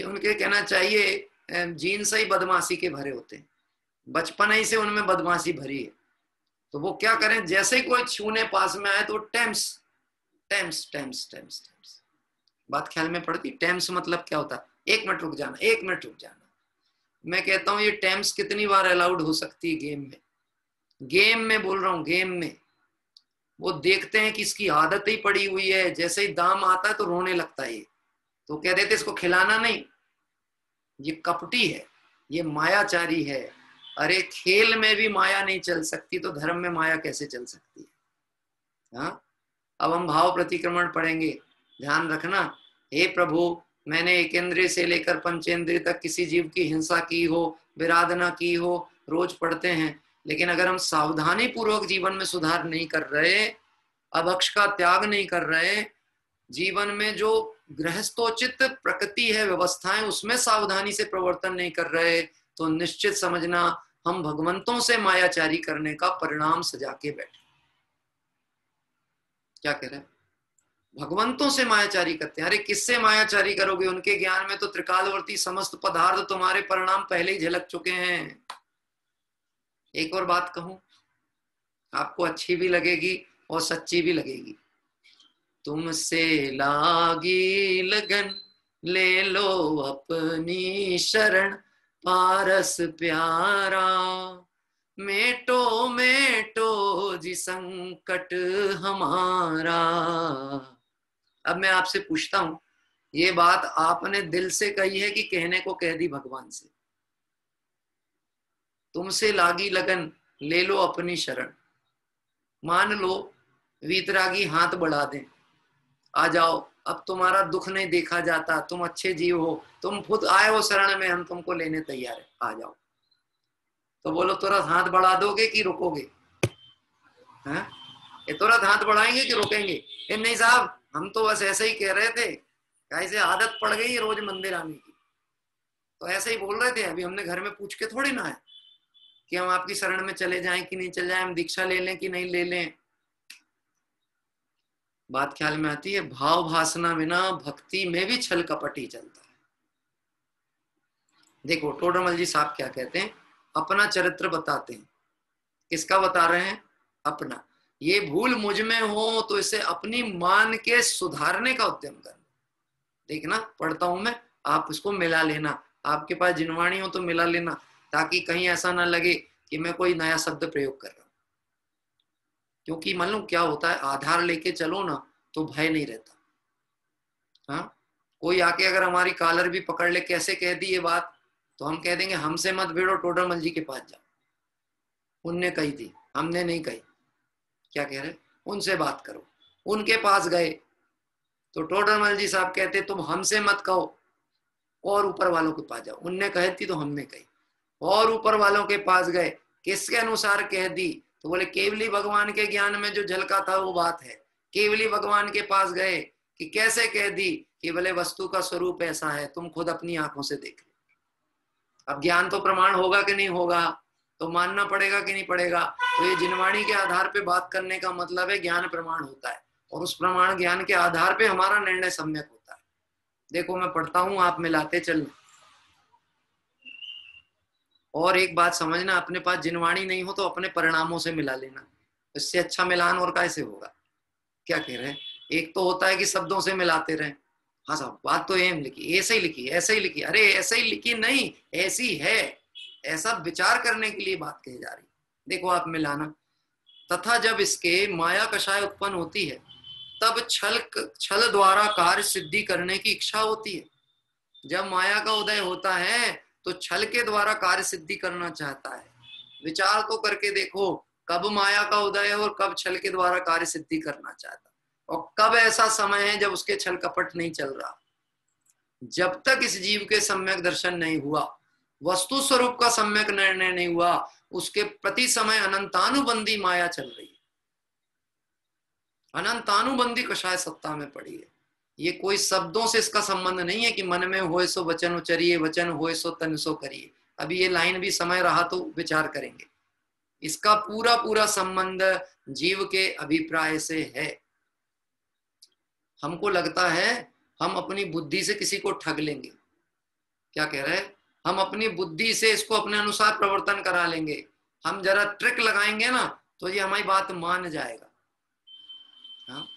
उनके कहना चाहिए जीन से ही बदमाशी के भरे होते हैं, बचपन ही से उनमें बदमाशी भरी है। तो वो क्या करें, जैसे ही कोई छूने पास में आए तो टेम्स टेम्स टेम्स टेम्स टेम्स। बात ख्याल में पड़ती? टेम्स मतलब क्या होता है? 1 मिनट रुक जाना, 1 मिनट रुक जाना। मैं कहता हूं ये टेम्स कितनी बार अलाउड हो सकती है गेम में? गेम में बोल रहा हूं, गेम में। वो देखते हैं कि इसकी आदत ही पड़ी हुई है, जैसे ही दाम आता है तो रोने लगता है, तो कह देते इसको खिलाना नहीं, ये कपटी है, ये मायाचारी है। अरे खेल में भी माया नहीं चल सकती तो धर्म में माया कैसे चल सकती है? हाँ, अब हम भाव प्रतिक्रमण पढ़ेंगे, ध्यान रखना। हे प्रभु, मैंने एकेंद्रिय से लेकर पंचेंद्रिय तक किसी जीव की हिंसा की हो, विराधना की हो, रोज पढ़ते हैं, लेकिन अगर हम सावधानी पूर्वक जीवन में सुधार नहीं कर रहे, अभक्ष का त्याग नहीं कर रहे, जीवन में जो गृहस्थोचित प्रकृति है, व्यवस्थाएं, उसमें सावधानी से प्रवर्तन नहीं कर रहे, तो निश्चित समझना हम भगवंतों से मायाचारी करने का परिणाम सजा के बैठे। क्या कह रहे हैं? भगवंतों से मायाचारी करते हैं। अरे किससे मायाचारी करोगे? उनके ज्ञान में तो त्रिकालवर्ती समस्त पदार्थ तुम्हारे परिणाम पहले ही झलक चुके हैं। एक और बात कहूं, आपको अच्छी भी लगेगी और सच्ची भी लगेगी। तुमसे लागी लगन ले लो अपनी शरण, पारस प्यारा, मेटो मेटो जी संकट हमारा। अब मैं आपसे पूछता हूं, ये बात आपने दिल से कही है कि कहने को कह दी भगवान से? तुमसे लागी लगन ले लो अपनी शरण। मान लो वीतरागी हाथ बढ़ा दें, आ जाओ, अब तुम्हारा दुख नहीं देखा जाता, तुम अच्छे जीव हो, तुम खुद आए हो शरण में, हम तुमको लेने तैयार है, आ जाओ। तो बोलो तुरंत हाथ बढ़ा दोगे कि रुकोगे? हैं? ये तुरंत हाथ बढ़ाएंगे कि रोकेंगे? ये नहीं साहब, हम तो बस ऐसे ही कह रहे थे, कैसे आदत पड़ गई रोज मंदिर आने की, तो ऐसे ही बोल रहे थे। अभी हमने घर में पूछ के थोड़ी ना है कि हम आपकी शरण में चले जाएं कि नहीं चले जाएं, हम दीक्षा ले लें कि नहीं ले लें। बात ख्याल में आती है? भाव भासना बिना भक्ति में भी छल कपट ही चलता है। देखो टोडरमल जी साहब क्या कहते हैं, अपना चरित्र बताते हैं। किसका बता रहे हैं? अपना। ये भूल मुझ में हो तो इसे अपनी मान के सुधारने का उद्यम करना। देखना, पढ़ता हूं मैं, आप इसको मिला लेना, आपके पास जिनवाणी हो तो मिला लेना, ताकि कहीं ऐसा ना लगे कि मैं कोई नया शब्द प्रयोग कर रहा हूं। क्योंकि मालूम क्या होता है, आधार लेके चलो ना तो भय नहीं रहता। हाँ, कोई आके अगर हमारी कॉलर भी पकड़ ले, कैसे कह दी ये बात, तो हम कह देंगे हमसे मत भिड़ो, टोडरमल जी के पास जाओ, उनने कही थी, हमने नहीं कही। क्या कह रहे? उनसे बात करो। उनके पास गए तो टोडरमल जी साहब कहते तुम हमसे मत कहो, और ऊपर वालों के पास जाओ, उनने कही थी तो हमने कही। और ऊपर वालों के पास गए, किसके अनुसार कह दी, तो बोले केवली भगवान के ज्ञान में जो झलका था वो बात है। केवली भगवान के पास गए कि कैसे कह दी, कि बोले वस्तु का स्वरूप ऐसा है, तुम खुद अपनी आंखों से देख लो। अब ज्ञान तो प्रमाण होगा कि नहीं होगा, तो मानना पड़ेगा कि नहीं पड़ेगा। तो ये जिनवाणी के आधार पे बात करने का मतलब है ज्ञान प्रमाण होता है, और उस प्रमाण ज्ञान के आधार पे हमारा निर्णय सम्यक होता है। देखो मैं पढ़ता हूं, आप मिलाते चलना। और एक बात समझना, अपने पास जिनवाणी नहीं हो तो अपने परिणामों से मिला लेना, इससे अच्छा मिलान और कैसे होगा। क्या कह रहे हैं? एक तो होता है कि शब्दों से मिलाते रहे, हाँ साहब बात तो एम लिखी, ऐसे ही लिखी, ऐसे ही लिखी, अरे ऐसे ही लिखी नहीं, ऐसी है, ऐसा विचार करने के लिए बात कही जा रही। देखो आप मिलाना। तथा जब इसके माया कषाय उत्पन्न होती है तब छल द्वारा कार्य सिद्धि करने की इच्छा होती है। जब माया का उदय होता है तो छल के द्वारा कार्य सिद्धि करना चाहता है। विचार तो करके देखो, कब माया का उदय है और कब छल के द्वारा कार्य सिद्धि करना चाहता, और कब ऐसा समय है जब उसके छल कपट नहीं चल रहा। जब तक इस जीव के सम्यक दर्शन नहीं हुआ, वस्तु स्वरूप का सम्यक निर्णय नहीं हुआ, उसके प्रति समय अनंतानुबंधी माया चल रही है। अनंतानुबंधी कषाय सत्ता में पड़ी है। ये कोई शब्दों से इसका संबंध नहीं है कि मन में होए सो वचन उचरिए, वचन होए सो तन सो करिए। अभी ये लाइन भी समय रहा तो विचार करेंगे। इसका पूरा पूरा संबंध जीव के अभिप्राय से है। हमको लगता है हम अपनी बुद्धि से किसी को ठग लेंगे। क्या कह रहे हैं? हम अपनी बुद्धि से इसको अपने अनुसार प्रवर्तन करा लेंगे। हम जरा ट्रिक लगाएंगे ना तो ये हमारी बात मान जाएगा। हाँ,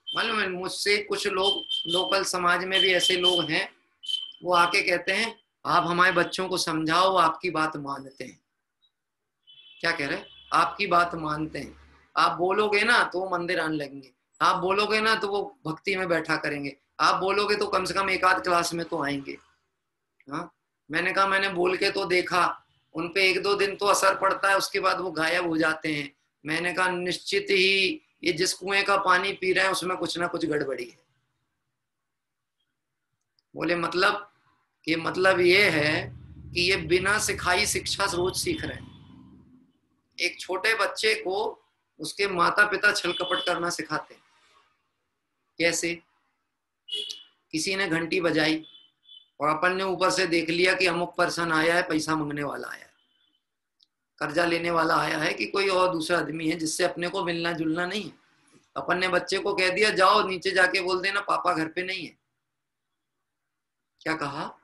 मालूम है, मुझसे कुछ लोग लोकल समाज में भी ऐसे लोग हैं, वो आके कहते हैं आप हमारे बच्चों को समझाओ, वो आपकी बात मानते हैं। क्या कह रहे हैं? आपकी बात मानते हैं। आप बोलोगे ना तो वो मंदिर आने लगेंगे, आप बोलोगे ना तो वो भक्ति में बैठा करेंगे, आप बोलोगे तो कम से कम एक आध क्लास में तो आएंगे। हाँ, मैंने कहा मैंने बोल के तो देखा, उनपे 1-2 दिन तो असर पड़ता है, उसके बाद वो गायब हो जाते हैं। मैंने कहा निश्चित ही ये जिस कुएं का पानी पी रहे हैं उसमें कुछ ना कुछ गड़बड़ी है। बोले मतलब? कि मतलब ये है कि ये बिना सिखाई शिक्षा रोज सीख रहे हैं। एक छोटे बच्चे को उसके माता पिता छल कपट करना सिखाते हैं। कैसे? किसी ने घंटी बजाई और अपन ने ऊपर से देख लिया कि अमुक पर्सन आया है, पैसा मांगने वाला आया है, कर्जा लेने वाला आया है, कि कोई और दूसरा आदमी है जिससे अपने को मिलना जुलना नहीं है। अपन ने बच्चे को कह दिया जाओ नीचे जाके बोल देना पापा घर पे नहीं है। क्या कहा?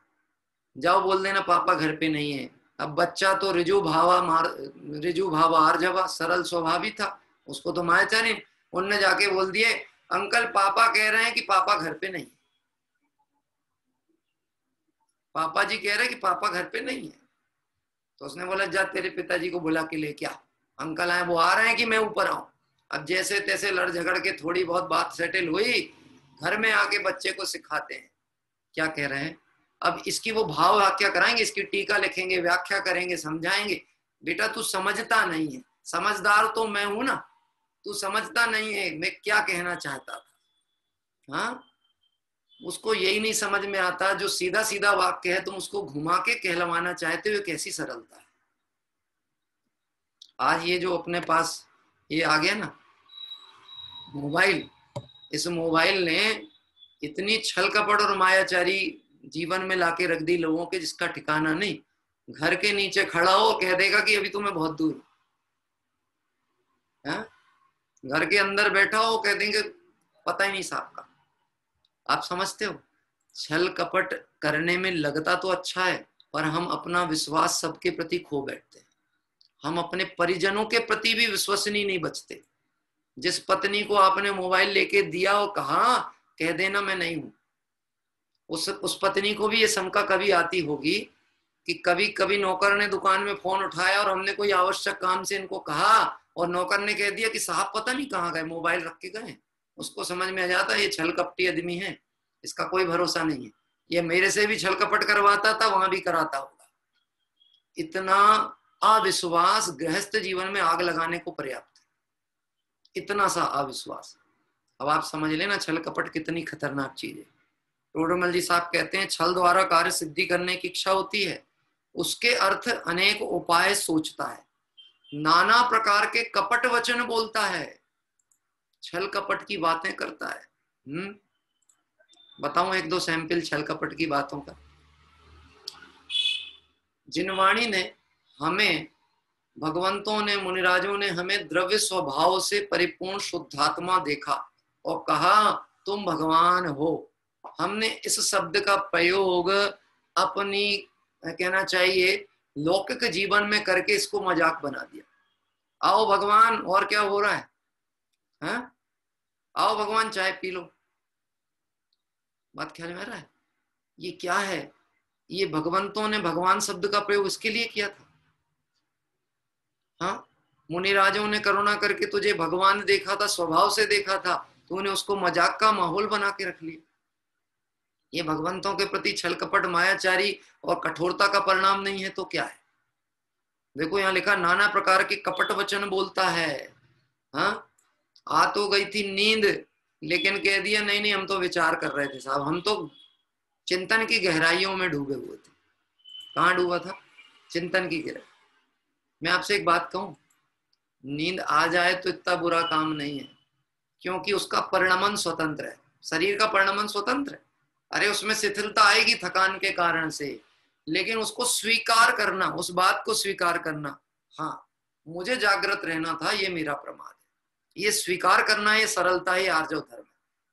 जाओ बोल देना पापा घर पे नहीं है। अब बच्चा तो रिजु भावा आर्जवा सरल स्वभावी था, उसको तो माया नहीं। उनने जाके बोल दिए अंकल पापा कह रहे हैं कि पापा घर पे नहीं है। पापा जी कह रहे हैं कि पापा घर पे नहीं है। तो उसने बोला जा तेरे पिताजी को बुला के ले क्या। अंकल आए, वो आ रहे हैं कि मैं ऊपर आऊं। अब जैसे तैसे लड़ झगड़ के थोड़ी बहुत बात सेटल हुई, घर में आके बच्चे को सिखाते हैं। क्या कह रहे हैं? अब इसकी वो भाव व्याख्या कराएंगे, इसकी टीका लिखेंगे, व्याख्या करेंगे, समझाएंगे। बेटा तू समझता नहीं है, समझदार तो मैं हूं ना, तू समझता नहीं है मैं क्या कहना चाहता था। हाँ, उसको यही नहीं समझ में आता, जो सीधा सीधा वाक्य है तुम उसको घुमा के कहलवाना चाहते हो, कैसी सरलता है। आज ये जो अपने पास ये आ गया ना मोबाइल, इस मोबाइल ने इतनी छल कपट और मायाचारी जीवन में लाके रख दी लोगों के, जिसका ठिकाना नहीं। घर के नीचे खड़ा हो कह देगा कि अभी तो मैं बहुत दूर हूं। घर के अंदर बैठा हो कह देंगे पता ही नहीं साहब का। आप समझते हो? छल कपट करने में लगता तो अच्छा है, पर हम अपना विश्वास सबके प्रति खो बैठते हैं। हम अपने परिजनों के प्रति भी विश्वसनीय नहीं बचते। जिस पत्नी को आपने मोबाइल लेके दिया और कहा कह देना मैं नहीं हूं, उस पत्नी को भी ये शंका कभी आती होगी कि कभी कभी नौकर ने दुकान में फोन उठाया और हमने कोई आवश्यक काम से इनको कहा और नौकर ने कह दिया कि साहब पता नहीं कहाँ गए, मोबाइल रख के गए। उसको समझ में आ जाता है ये छल कपटी आदमी है, इसका कोई भरोसा नहीं है, ये मेरे से भी छल कपट करवाता था, वहां भी कराता होगा। इतना अविश्वास गृहस्थ जीवन में आग लगाने को पर्याप्त है, इतना सा अविश्वास। अब आप समझ लेना छल कपट कितनी खतरनाक चीज है। टोडरमल जी साहब कहते हैं छल द्वारा कार्य सिद्धि करने की इच्छा होती है, उसके अर्थ अनेक उपाय सोचता है, नाना प्रकार के कपट वचन बोलता है, छल कपट की बातें करता है। बताऊं 1-2 सैंपल छल कपट की बातों का। जिनवाणी ने हमें, भगवंतों ने, मुनिराजों ने हमें द्रव्य स्वभाव से परिपूर्ण शुद्धात्मा देखा और कहा तुम भगवान हो। हमने इस शब्द का प्रयोग अपनी कहना चाहिए लौकिक जीवन में करके इसको मजाक बना दिया। आओ भगवान, और क्या हो रहा है? हाँ? आओ भगवान चाय पी लो। बात ख्याल में आ रहा है? ये क्या है? ये भगवंतों ने भगवान शब्द का प्रयोग इसके लिए किया था। हाँ, मुनिराजों ने करुणा करके तुझे भगवान देखा था, स्वभाव से देखा था, तूने उसको मजाक का माहौल बना के रख लिया। ये भगवंतों के प्रति छल कपट, मायाचारी और कठोरता का परिणाम नहीं है तो क्या है? देखो यहाँ लिखा, नाना प्रकार के कपट वचन बोलता है। हाँ, आ तो गई थी नींद, लेकिन कह दिया नहीं नहीं हम तो विचार कर रहे थे साहब, हम तो चिंतन की गहराइयों में डूबे हुए थे। कहाँ डूबा था? चिंतन की गहराई। मैं आपसे एक बात कहूं, नींद आ जाए तो इतना बुरा काम नहीं है, क्योंकि उसका परिणमन स्वतंत्र है। शरीर का परिणमन स्वतंत्र है। अरे उसमें शिथिलता आएगी थकान के कारण से, लेकिन उसको स्वीकार करना, उस बात को स्वीकार करना, हाँ मुझे जागृत रहना था, ये मेरा प्रमाद है, ये स्वीकार करना, ये सरलता, ये आर्जव धर्म है।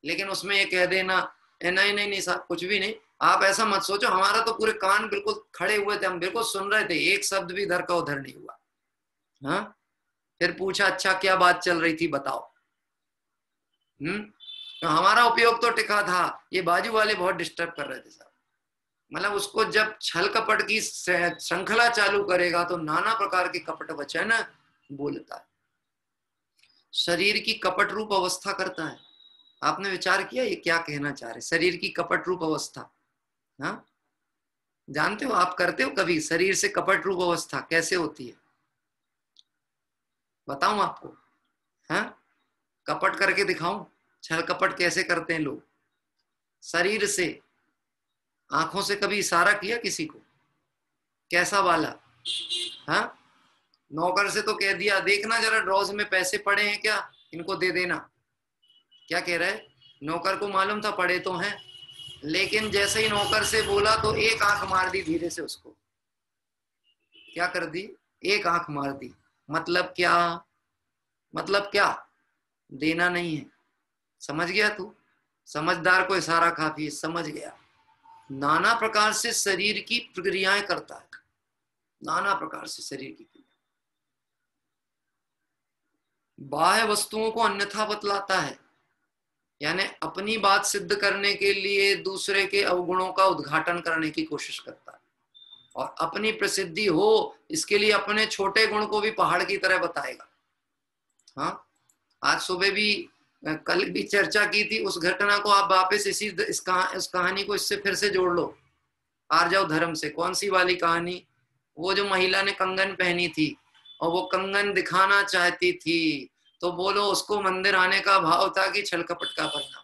लेकिन उसमें ये कह देना नहीं नहीं नहीं साहब कुछ भी नहीं, आप ऐसा मत सोचो, हमारा तो पूरे कान बिल्कुल खड़े हुए थे, हम बिल्कुल सुन रहे थे, एक शब्द भी इधर का उधर नहीं हुआ। हाँ, फिर पूछा अच्छा क्या बात चल रही थी बताओ। तो हमारा उपयोग तो टिका था, ये बाजू वाले बहुत डिस्टर्ब कर रहे थे साहब। मतलब उसको जब छल कपट की श्रृंखला चालू करेगा तो नाना प्रकार के कपट वचन बोलता है। शरीर की कपट रूप अवस्था करता है। आपने विचार किया ये क्या कहना चाह रहे? शरीर की कपट रूप अवस्था, हाँ जानते हो, आप करते हो कभी? शरीर से कपट रूप अवस्था कैसे होती है बताऊं आपको? हाँ, कपट करके दिखाऊं? छल कपट कैसे करते हैं लोग? शरीर से, आंखों से कभी इशारा किया किसी को? कैसा वाला? हाँ, नौकर से तो कह दिया देखना जरा ड्रॉज में पैसे पड़े हैं क्या, इनको दे देना। क्या कह रहा है? नौकर को मालूम था पड़े तो हैं, लेकिन जैसे ही नौकर से बोला तो एक आंख मार दी धीरे से उसको। क्या कर दी? एक आंख मार दी। मतलब क्या? मतलब क्या? देना नहीं है। समझ गया तू? समझदार को इशारा काफी है, समझ गया। नाना प्रकार से शरीर की प्रक्रियाएं करता है, नाना प्रकार से शरीर की क्रिया। बाह्य वस्तुओं को अन्यथा बतलाता है, यानी अपनी बात सिद्ध करने के लिए दूसरे के अवगुणों का उद्घाटन करने की कोशिश करता है, और अपनी प्रसिद्धि हो इसके लिए अपने छोटे गुण को भी पहाड़ की तरह बताएगा। हाँ, आज सुबह भी, कल भी चर्चा की थी उस घटना को, आप वापस इस कहानी को इससे फिर से जोड़ लो, आर्जव धर्म से। कौन सी वाली कहानी? वो जो महिला ने कंगन पहनी थी और वो कंगन दिखाना चाहती थी, तो बोलो उसको मंदिर आने का भाव था कि छल कपट का परिणाम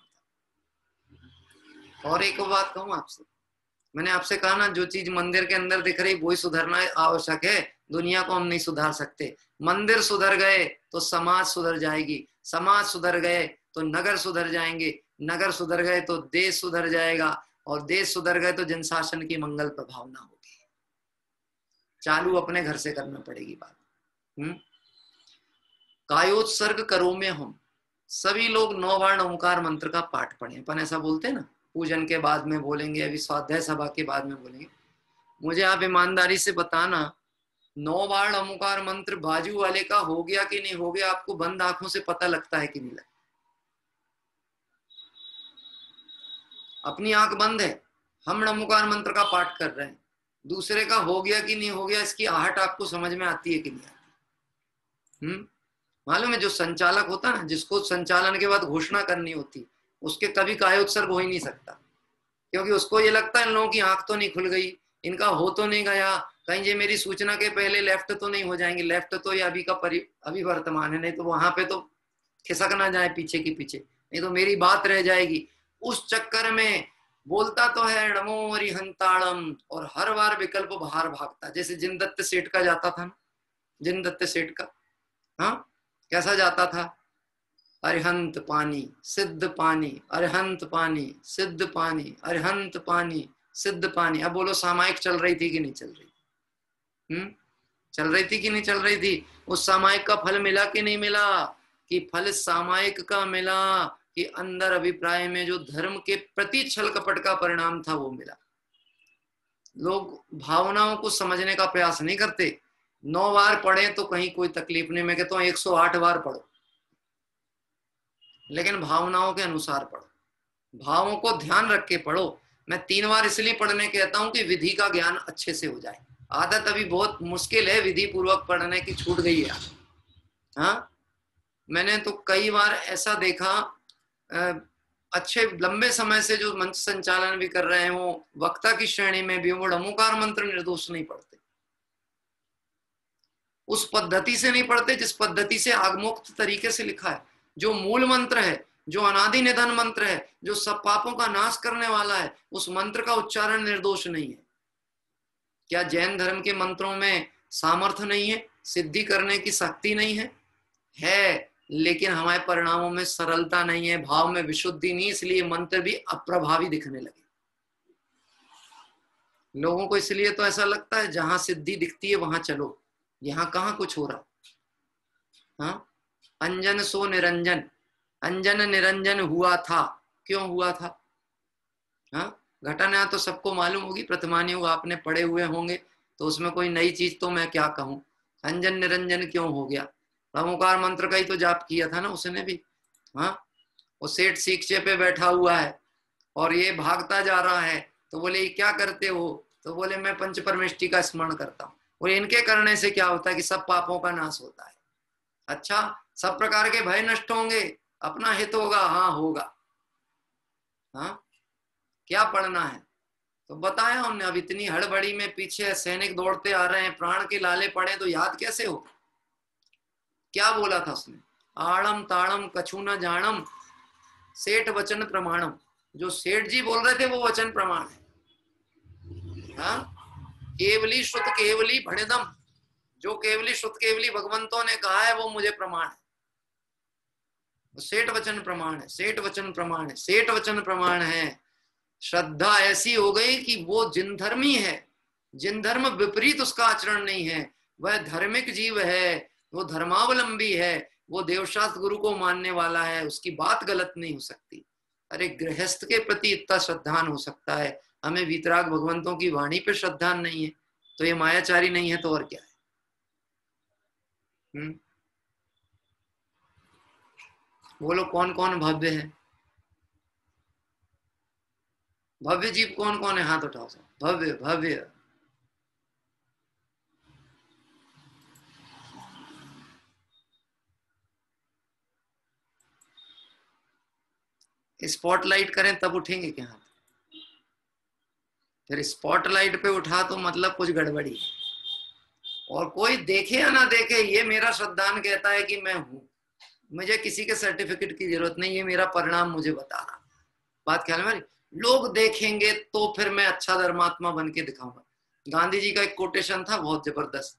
था। और एक बात कहूं आपसे, मैंने आपसे कहा ना, जो चीज मंदिर के अंदर दिख रही वही सुधरना आवश्यक है, दुनिया को हम नहीं सुधार सकते। मंदिर सुधर गए तो समाज सुधर जाएगी, समाज सुधर गए तो नगर सुधर जाएंगे, नगर सुधर गए तो देश सुधर जाएगा, और देश सुधर गए तो जनशासन की मंगल प्रभावना होगी। चालू अपने घर से करना पड़ेगी बात। कायोत्सर्ग करो में हम सभी लोग 9 बार ओंकार मंत्र का पाठ पढ़े। अपन ऐसा बोलते हैं ना, पूजन के बाद में बोलेंगे, अभी स्वाध्याय सभा के बाद में बोलेंगे। मुझे आप ईमानदारी से बताना, 9 बार ओंकार मंत्र बाजू वाले का हो गया कि नहीं हो गया, आपको बंद आंखों से पता लगता है कि नहीं लगता? अपनी आंख बंद है, हम ओंकार मंत्र का पाठ कर रहे हैं, दूसरे का हो गया कि नहीं हो गया इसकी आहट आपको समझ में आती है कि नहीं आती? मालूम है, जो संचालक होता ना, जिसको संचालन के बाद घोषणा करनी होती, उसके कभी कायोत्सर्ग हो ही नहीं सकता, क्योंकि उसको ये लगता है इन लोगों की आंख तो नहीं खुल गई, इनका हो तो नहीं गया, कहीं ये मेरी सूचना के पहले लेफ्ट तो नहीं हो जाएंगे। लेफ्ट तो ये अभी का अभी वर्तमान है, नहीं तो वहां पे तो खिसक ना जाए पीछे की पीछे, नहीं तो मेरी बात रह जाएगी। उस चक्कर में बोलता तो है नमो अरिहंताड़म, और हर बार विकल्प बाहर भागता। जैसे जिनदत्त सेठ का जाता था ना, जिनदत्त सेठ का, हाँ कैसा जाता था? अरिहंत पानी सिद्ध पानी, अरिहंत पानी सिद्ध पानी, अरिहंत पानी सिद्ध पानी। अब बोलो सामायिक चल रही थी कि नहीं चल रही? चल रही थी कि नहीं चल रही थी? उस सामायिक का फल मिला कि नहीं मिला? कि फल सामायिक का मिला, कि अंदर अभिप्राय में जो धर्म के प्रति छल कपट का परिणाम था वो मिला। लोग भावनाओं को समझने का प्रयास नहीं करते। 9 बार पढ़े तो कहीं कोई तकलीफ नहीं, मैं कहता हूँ 108 बार पढ़ो, लेकिन भावनाओं के अनुसार पढ़ो, भावों को ध्यान रख के पढ़ो। मैं 3 बार इसलिए पढ़ने कहता हूँ कि विधि का ज्ञान अच्छे से हो जाए। आदत अभी बहुत मुश्किल है, विधि पूर्वक पढ़ने की छूट गई है। हाँ, मैंने तो कई बार ऐसा देखा, अच्छे लंबे समय से जो मंच संचालन भी कर रहे हैं वो वक्ता की श्रेणी में भी वो ढमोकार मंत्र निर्दोष नहीं पढ़ते, उस पद्धति से नहीं पढ़ते जिस पद्धति से आगमोक्त तरीके से लिखा है। जो मूल मंत्र है, जो अनादि निधन मंत्र है, जो सब पापों का नाश करने वाला है, उस मंत्र का उच्चारण निर्दोष नहीं है। क्या जैन धर्म के मंत्रों में सामर्थ्य नहीं है, सिद्धि करने की शक्ति नहीं है? है, लेकिन हमारे परिणामों में सरलता नहीं है, भाव में विशुद्धि नहीं, इसलिए मंत्र भी अप्रभावी दिखने लगे लोगों को। इसलिए तो ऐसा लगता है जहां सिद्धि दिखती है वहां चलो, यहाँ कहाँ कुछ हो रहा। हाँ, अंजन सो निरंजन, अंजन निरंजन हुआ था, क्यों हुआ था? हाँ, घटना तो सबको मालूम होगी, प्रतिमान योग आपने पढ़े हुए होंगे, तो उसमें कोई नई चीज तो मैं क्या कहूं। अंजन निरंजन क्यों हो गया? ओंकार मंत्र का ही तो जाप किया था ना उसने भी। हाँ, वो सेठ शिक्षे पे बैठा हुआ है और ये भागता जा रहा है, तो बोले ये क्या करते हो? तो बोले मैं पंच परमेष्टि का स्मरण करता हूँ। और इनके करने से क्या होता है कि सब पापों का नाश होता है। अच्छा, सब प्रकार के भय नष्ट होंगे, अपना हित होगा? हाँ होगा। हाँ, क्या पढ़ना है? तो बताया हमने। अब इतनी हड़बड़ी में पीछे सैनिक दौड़ते आ रहे हैं, प्राण के लाले पड़े, तो याद कैसे हो? क्या बोला था उसने? आड़म ताड़म कछु न जानम सेठ वचन प्रमाणम। जो सेठ जी बोल रहे थे वो वचन प्रमाण है। हाँ, केवली श्रुत केवली भणिदम, जो केवली श्रुत केवली भगवंतों ने कहा है वो मुझे प्रमाण है। सेठ वचन प्रमाण है, सेठ वचन प्रमाण है, सेठ वचन प्रमाण है। श्रद्धा ऐसी हो गई कि वो जिन धर्मी है, जिन धर्म विपरीत उसका आचरण नहीं है, वह धार्मिक जीव है, वो धर्मावलंबी है, वो देवशास्त्र गुरु को मानने वाला है, उसकी बात गलत नहीं हो सकती। अरे गृहस्थ के प्रति इतना श्रद्धान हो सकता है, हमें वीतराग भगवंतों की वाणी पे श्रद्धान नहीं है, तो ये मायाचारी नहीं है तो और क्या है? बोलो कौन कौन भव्य है? भव्य जीव कौन कौन है? हाथ उठाओ सब। भव्य भव्य स्पॉटलाइट करें तब उठेंगे क्या हाथ? फिर स्पॉटलाइट पे उठा तो मतलब कुछ गड़बड़ी है। और कोई देखे या ना देखे, ये मेरा श्रद्धान कहता है कि मैं हूं, मुझे किसी के सर्टिफिकेट की जरूरत नहीं, ये मेरा परिणाम मुझे बता रहा। बात ख्याल में? लोग देखेंगे तो फिर मैं अच्छा धर्मात्मा बन के दिखाऊंगा। गांधी जी का एक कोटेशन था बहुत जबरदस्त,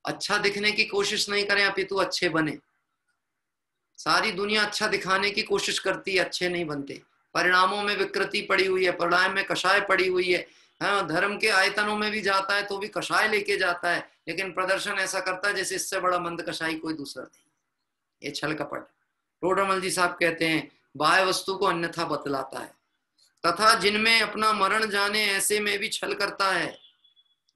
अच्छा दिखने की कोशिश नहीं करें अपितु अच्छे बने। सारी दुनिया अच्छा दिखाने की कोशिश करती है, अच्छे नहीं बनते। परिणामों में विकृति पड़ी हुई है, परिणाम में कषाय पड़ी हुई है। हाँ, धर्म के आयतनों में भी जाता है तो भी कषाय लेके जाता है, लेकिन प्रदर्शन ऐसा करता है जैसे इससे बड़ा मंद कषाई कोई दूसरा नहीं। ये छल कपट। टोडरमल जी साहब कहते हैं बाह्य वस्तु को अन्यथा बतलाता है, तथा जिनमें अपना मरण जाने ऐसे में भी छल करता है,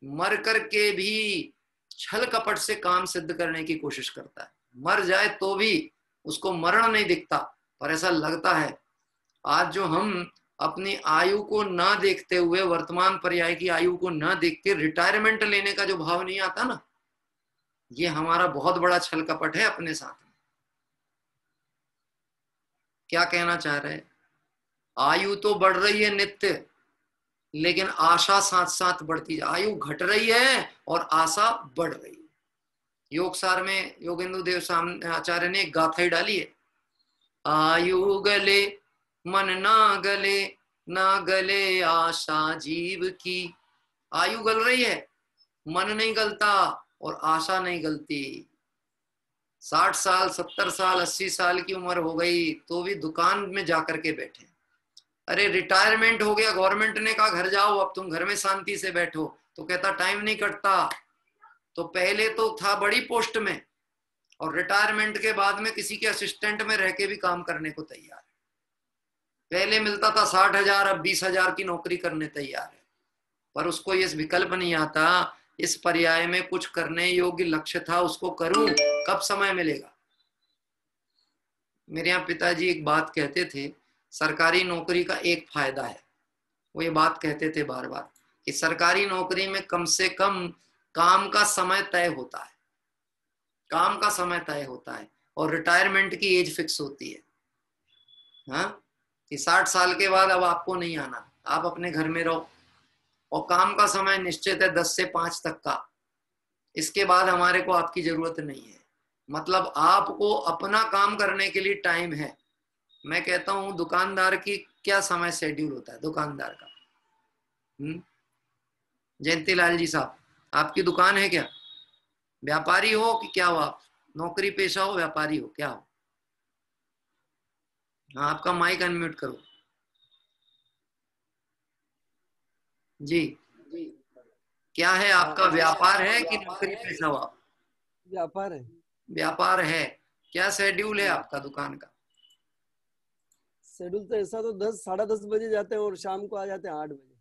मर करके भी छल कपट से काम सिद्ध करने की कोशिश करता है। मर जाए तो भी उसको मरण नहीं दिखता, पर ऐसा लगता है। आज जो हम अपनी आयु को ना देखते हुए, वर्तमान पर्याय की आयु को ना देख के रिटायरमेंट लेने का जो भाव नहीं आता ना, ये हमारा बहुत बड़ा छल कपट है अपने साथ में। क्या कहना चाह रहे हैं? आयु तो बढ़ रही है नित्य, लेकिन आशा साथ साथ बढ़ती है। आयु घट रही है और आशा बढ़ रही है। योगसार में योगेंद्र देव सामने आचार्य ने एक गाथा ही डाली है, आयु गले मन ना गले, ना गले आशा जीव की। आयु गल रही है, मन नहीं गलता और आशा नहीं गलती। 60 साल 70 साल 80 साल की उम्र हो गई तो भी दुकान में जाकर के बैठे। अरे रिटायरमेंट हो गया, गवर्नमेंट ने कहा घर जाओ, अब तुम घर में शांति से बैठो, तो कहता टाइम नहीं कटता। तो पहले तो था बड़ी पोस्ट में, और रिटायरमेंट के बाद में किसी के असिस्टेंट में रह के भी काम करने को तैयार है। पहले मिलता था 60,000, अब 20,000 की नौकरी करने तैयार है। पर उसको ये विकल्प नहीं आता, इस पर्याय में कुछ करने योग्य लक्ष्य था, उसको करूं, कब समय मिलेगा। मेरे यहाँ पिताजी एक बात कहते थे, सरकारी नौकरी का एक फायदा है, वो ये बात कहते थे बार बार कि सरकारी नौकरी में कम से कम काम का समय तय होता है। काम का समय तय होता है और रिटायरमेंट की एज फिक्स होती है। हाँ, कि 60 साल के बाद अब आपको नहीं आना, आप अपने घर में रहो, और काम का समय निश्चित है 10 से 5 तक का। इसके बाद हमारे को आपकी जरूरत नहीं है। मतलब आपको अपना काम करने के लिए टाइम है। मैं कहता हूं दुकानदार की क्या समय शेड्यूल होता है दुकानदार का? जयंती लाल जी साहब, आपकी दुकान है क्या? व्यापारी हो कि क्या हो आप? नौकरी पेशा हो, व्यापारी हो, क्या हो? हाँ, आपका माइक अनम्यूट करो जी। क्या है आपका? व्यापार है कि नौकरी पेशा हो आप? व्यापार है। व्यापार है। क्या शेड्यूल है आपका दुकान का? शेड्यूल तो ऐसा तो 10 साढ़े 10 बजे जाते हैं और शाम को आ जाते हैं 8 बजे।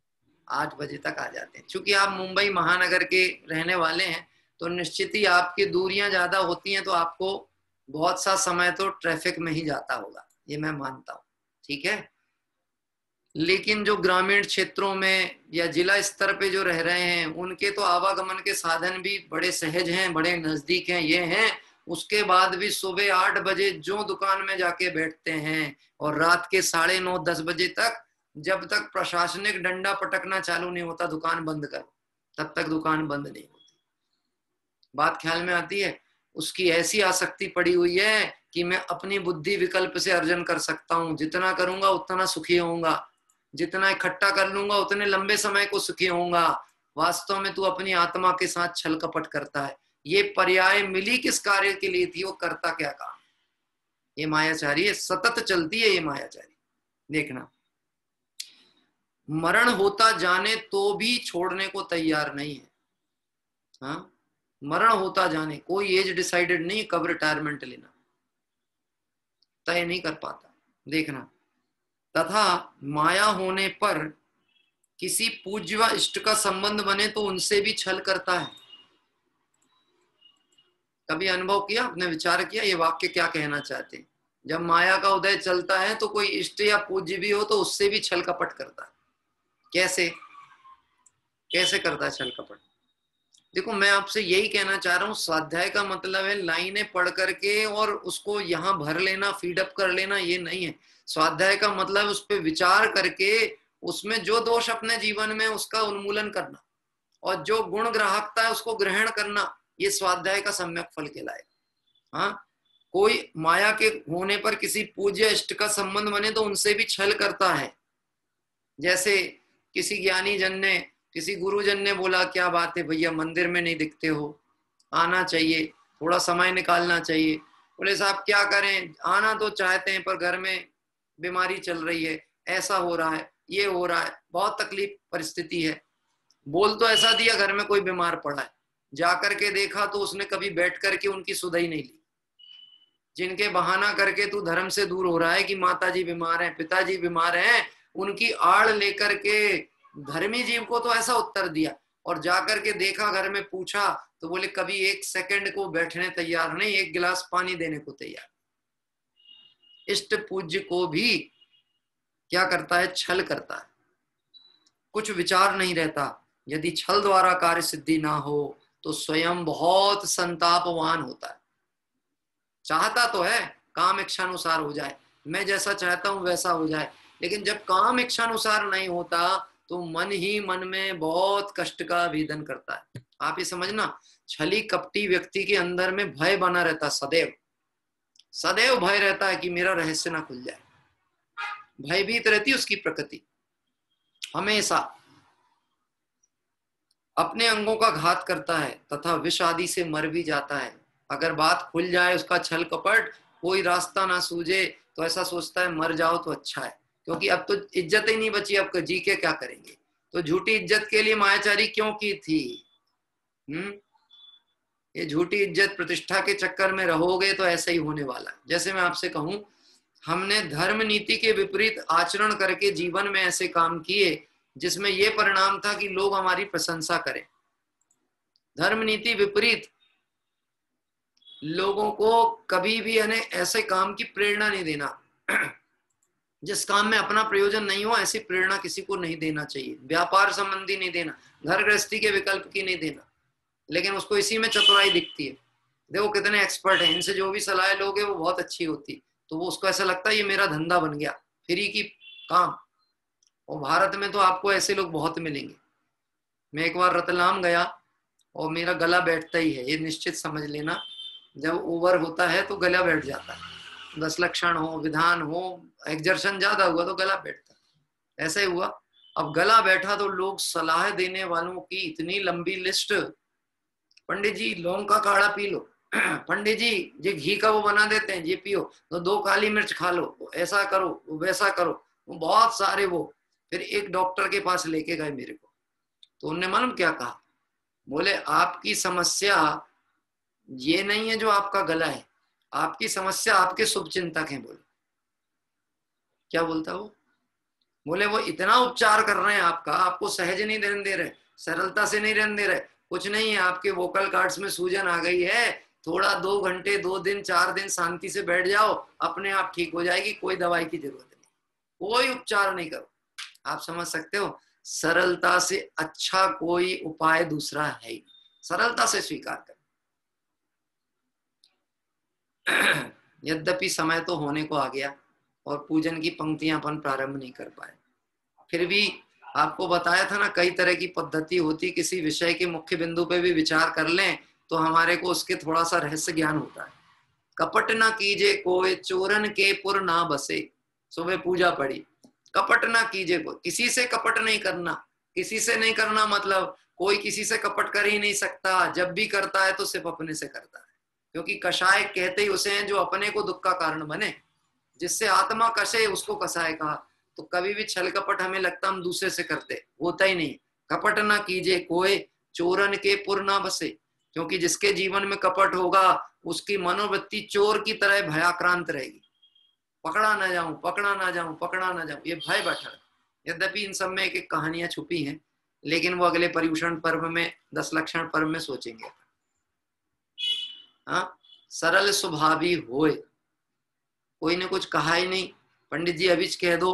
8 बजे तक आ जाते हैं। चूंकि आप मुंबई महानगर के रहने वाले हैं तो निश्चित ही आपकी दूरियां ज्यादा होती हैं, तो आपको बहुत सा समय तो ट्रैफिक में ही जाता होगा, ये मैं मानता हूँ, ठीक है। लेकिन जो ग्रामीण क्षेत्रों में या जिला स्तर पे जो रह रहे हैं, उनके तो आवागमन के साधन भी बड़े सहज हैं, बड़े नजदीक हैं, ये हैं। उसके बाद भी सुबह 8 बजे जो दुकान में जाके बैठते हैं और रात के 9:30 10 बजे तक, जब तक प्रशासनिक डंडा पटकना चालू नहीं होता दुकान बंद करो, तब तक दुकान बंद नहीं होती। बात ख्याल में आती है? उसकी ऐसी आसक्ति पड़ी हुई है कि मैं अपनी बुद्धि विकल्प से अर्जन कर सकता हूं, जितना करूंगा उतना सुखी होऊंगा, जितना इकट्ठा कर लूंगा उतने लंबे समय को सुखी होऊंगा। वास्तव में तू अपनी आत्मा के साथ छल कपट करता है। ये पर्याय मिली किस कार्य के लिए थी, वो करता क्या काम? ये मायाचारी है, सतत चलती है ये मायाचारी। देखना, मरण होता जाने तो भी छोड़ने को तैयार नहीं है। हाँ, मरण होता जाने, कोई एज डिसाइडेड नहीं कब रिटायरमेंट लेना, तय नहीं कर पाता। देखना, तथा माया होने पर किसी पूज्य व इष्ट का संबंध बने तो उनसे भी छल करता है। कभी अनुभव किया, आपने विचार किया ये वाक्य क्या कहना चाहते हैं? जब माया का उदय चलता है तो कोई इष्ट या पूज्य भी हो तो उससे भी छल कपट करता है। कैसे कैसे करता है छल कपट? देखो, मैं आपसे यही कहना चाह रहा हूं, स्वाध्याय का मतलब है लाइनें पढ़ करके और उसको यहां भर लेना, फीडअप कर लेना, ये नहीं है। स्वाध्याय का मतलब उस पर विचार करके उसमें जो दोष अपने जीवन में उसका उन्मूलन करना और जो गुण ग्राहकता है उसको ग्रहण करना, ये स्वाध्याय का सम्यक फल कहलाएगा। हाँ, कोई माया के होने पर किसी पूज्य इष्ट का संबंध बने तो उनसे भी छल करता है। जैसे किसी ज्ञानी जन ने, किसी गुरुजन ने बोला, क्या बात है भैया मंदिर में नहीं दिखते हो, आना चाहिए, थोड़ा समय निकालना चाहिए। बोले साहब क्या करें, आना तो चाहते हैं पर घर में बीमारी चल रही है, ऐसा हो रहा है, ये हो रहा है, बहुत तकलीफ परिस्थिति है। बोल तो ऐसा दिया घर में कोई बीमार पड़ा है, जाकर के देखा तो उसने कभी बैठ करके उनकी सुधई नहीं ली। जिनके बहाना करके तू धर्म से दूर हो रहा है कि माताजी बीमार हैं, पिताजी बीमार हैं, उनकी आड़ लेकर के धर्मी जीव को तो ऐसा उत्तर दिया, और जाकर के देखा, घर में पूछा तो बोले कभी 1 सेकंड को बैठने तैयार नहीं, 1 गिलास पानी देने को तैयार। इष्ट पूज्य को भी क्या करता है? छल करता है, कुछ विचार नहीं रहता। यदि छल द्वारा कार्य सिद्धि ना हो तो स्वयं बहुत संतापवान होता है। चाहता तो है काम इच्छानुसार हो जाए, मैं जैसा चाहता हूं वैसा हो जाए, लेकिन जब काम इच्छानुसार नहीं होता तो मन ही मन में बहुत कष्ट का वेदन करता है। आप ये समझना, छली कपटी व्यक्ति के अंदर में भय बना रहता, सदैव सदैव भय रहता है कि मेरा रहस्य ना खुल जाए। भयभीत रहती उसकी प्रकृति, हमेशा अपने अंगों का घात करता है तथा विष आदि से मर भी जाता है। अगर बात खुल जाए, उसका छल कपट, कोई रास्ता ना सूझे तो ऐसा सोचता है मर जाओ तो अच्छा है, क्योंकि अब तो इज्जत ही नहीं बची, अब जी के क्या करेंगे। तो झूठी इज्जत के लिए मायाचारी क्यों की थी? ये झूठी इज्जत प्रतिष्ठा के चक्कर में रहोगे तो ऐसा ही होने वाला है। जैसे मैं आपसे कहूं, हमने धर्म नीति के विपरीत आचरण करके जीवन में ऐसे काम किए जिसमें यह परिणाम था कि लोग हमारी प्रशंसा करें। धर्म नीति विपरीत, लोगों को कभी भी ऐसे काम की प्रेरणा नहीं देना जिस काम में अपना प्रयोजन नहीं हो, ऐसी प्रेरणा किसी को नहीं देना चाहिए। व्यापार संबंधी नहीं देना, घर गृहस्थी के विकल्प की नहीं देना, लेकिन उसको इसी में चतुराई दिखती है। देखो कितने एक्सपर्ट हैं, इनसे जो भी सलाह लोगे वो बहुत अच्छी होती, तो वो उसको ऐसा लगता है ये मेरा धंधा बन गया, फ्री की काम। और भारत में तो आपको ऐसे लोग बहुत मिलेंगे। मैं एक बार रतलाम गया और मेरा गला बैठता ही है, ये निश्चित समझ लेना, जब ओवर होता है तो गला बैठ जाता है, 10 लक्षण हो, विधान हो, एक्सर्शन ज्यादा हुआ तो गला बैठता है। ऐसा ही हुआ। अब गला बैठा तो लोग सलाह देने वालों की इतनी लंबी लिस्ट, पंडित जी लौंग का काढ़ा पी लो, पंडित जी ये घी का वो बना देते हैं ये पियो, तो 2 काली मिर्च खा लो, ऐसा करो वैसा करो, बहुत सारे वो। फिर एक डॉक्टर के पास लेके गए मेरे को, तो उन्होंने मालूम क्या कहा, बोले आपकी समस्या ये नहीं है जो आपका गला है, आपकी समस्या आपके शुभ चिंतक हैं। बोले क्या बोलता वो, बोले वो इतना उपचार कर रहे हैं आपका, आपको सहज नहीं रहने दे रहे, सरलता से नहीं रहने दे रहे, कुछ नहीं है, आपके वोकल कार्ड्स में सूजन आ गई है, थोड़ा 2 घंटे 2 दिन 4 दिन शांति से बैठ जाओ, अपने आप ठीक हो जाएगी, कोई दवाई की जरूरत नहीं, कोई उपचार नहीं करो। आप समझ सकते हो, सरलता से अच्छा कोई उपाय दूसरा है ही, सरलता से स्वीकार कर। यद्यपि समय तो होने को आ गया और पूजन की पंक्तियां अपन प्रारंभ नहीं कर पाए, फिर भी आपको बताया था ना कई तरह की पद्धति होती, किसी विषय के मुख्य बिंदु पे भी विचार कर लें तो हमारे को उसके थोड़ा सा रहस्य ज्ञान होता है। कपट ना कीजे कोई चोरन के पुर ना बसे, सुबह पूजा पड़ी, कपट ना कीजे कोई, किसी से कपट नहीं करना, किसी से नहीं करना मतलब कोई किसी से कपट कर ही नहीं सकता, जब भी करता है तो सिर्फ अपने से करता है, क्योंकि कषाय कहते ही उसे हैं जो अपने को दुख का कारण बने, जिससे आत्मा कषे उसको कषाय कहा। तो कभी भी छल कपट हमें लगता हम दूसरे से करते, होता ही नहीं। कपट ना कीजिए कोई चोरन के पुर ना बसे, क्योंकि जिसके जीवन में कपट होगा उसकी मनोवृत्ति चोर की तरह भयाक्रांत रहेगी, पकड़ा ना जाऊं पकड़ा ना जाऊं पकड़ा ना जाऊं, ये भय बैठा है। यद्यपि इन सब में एक एक कहानियां छुपी हैं, लेकिन वो अगले पर्युषण पर्व में 10 लक्षण पर्व में सोचेंगे। हाँ, सरल स्वभावी होए, कोई ने कुछ कहा ही नहीं, पंडित जी अभी कह दो,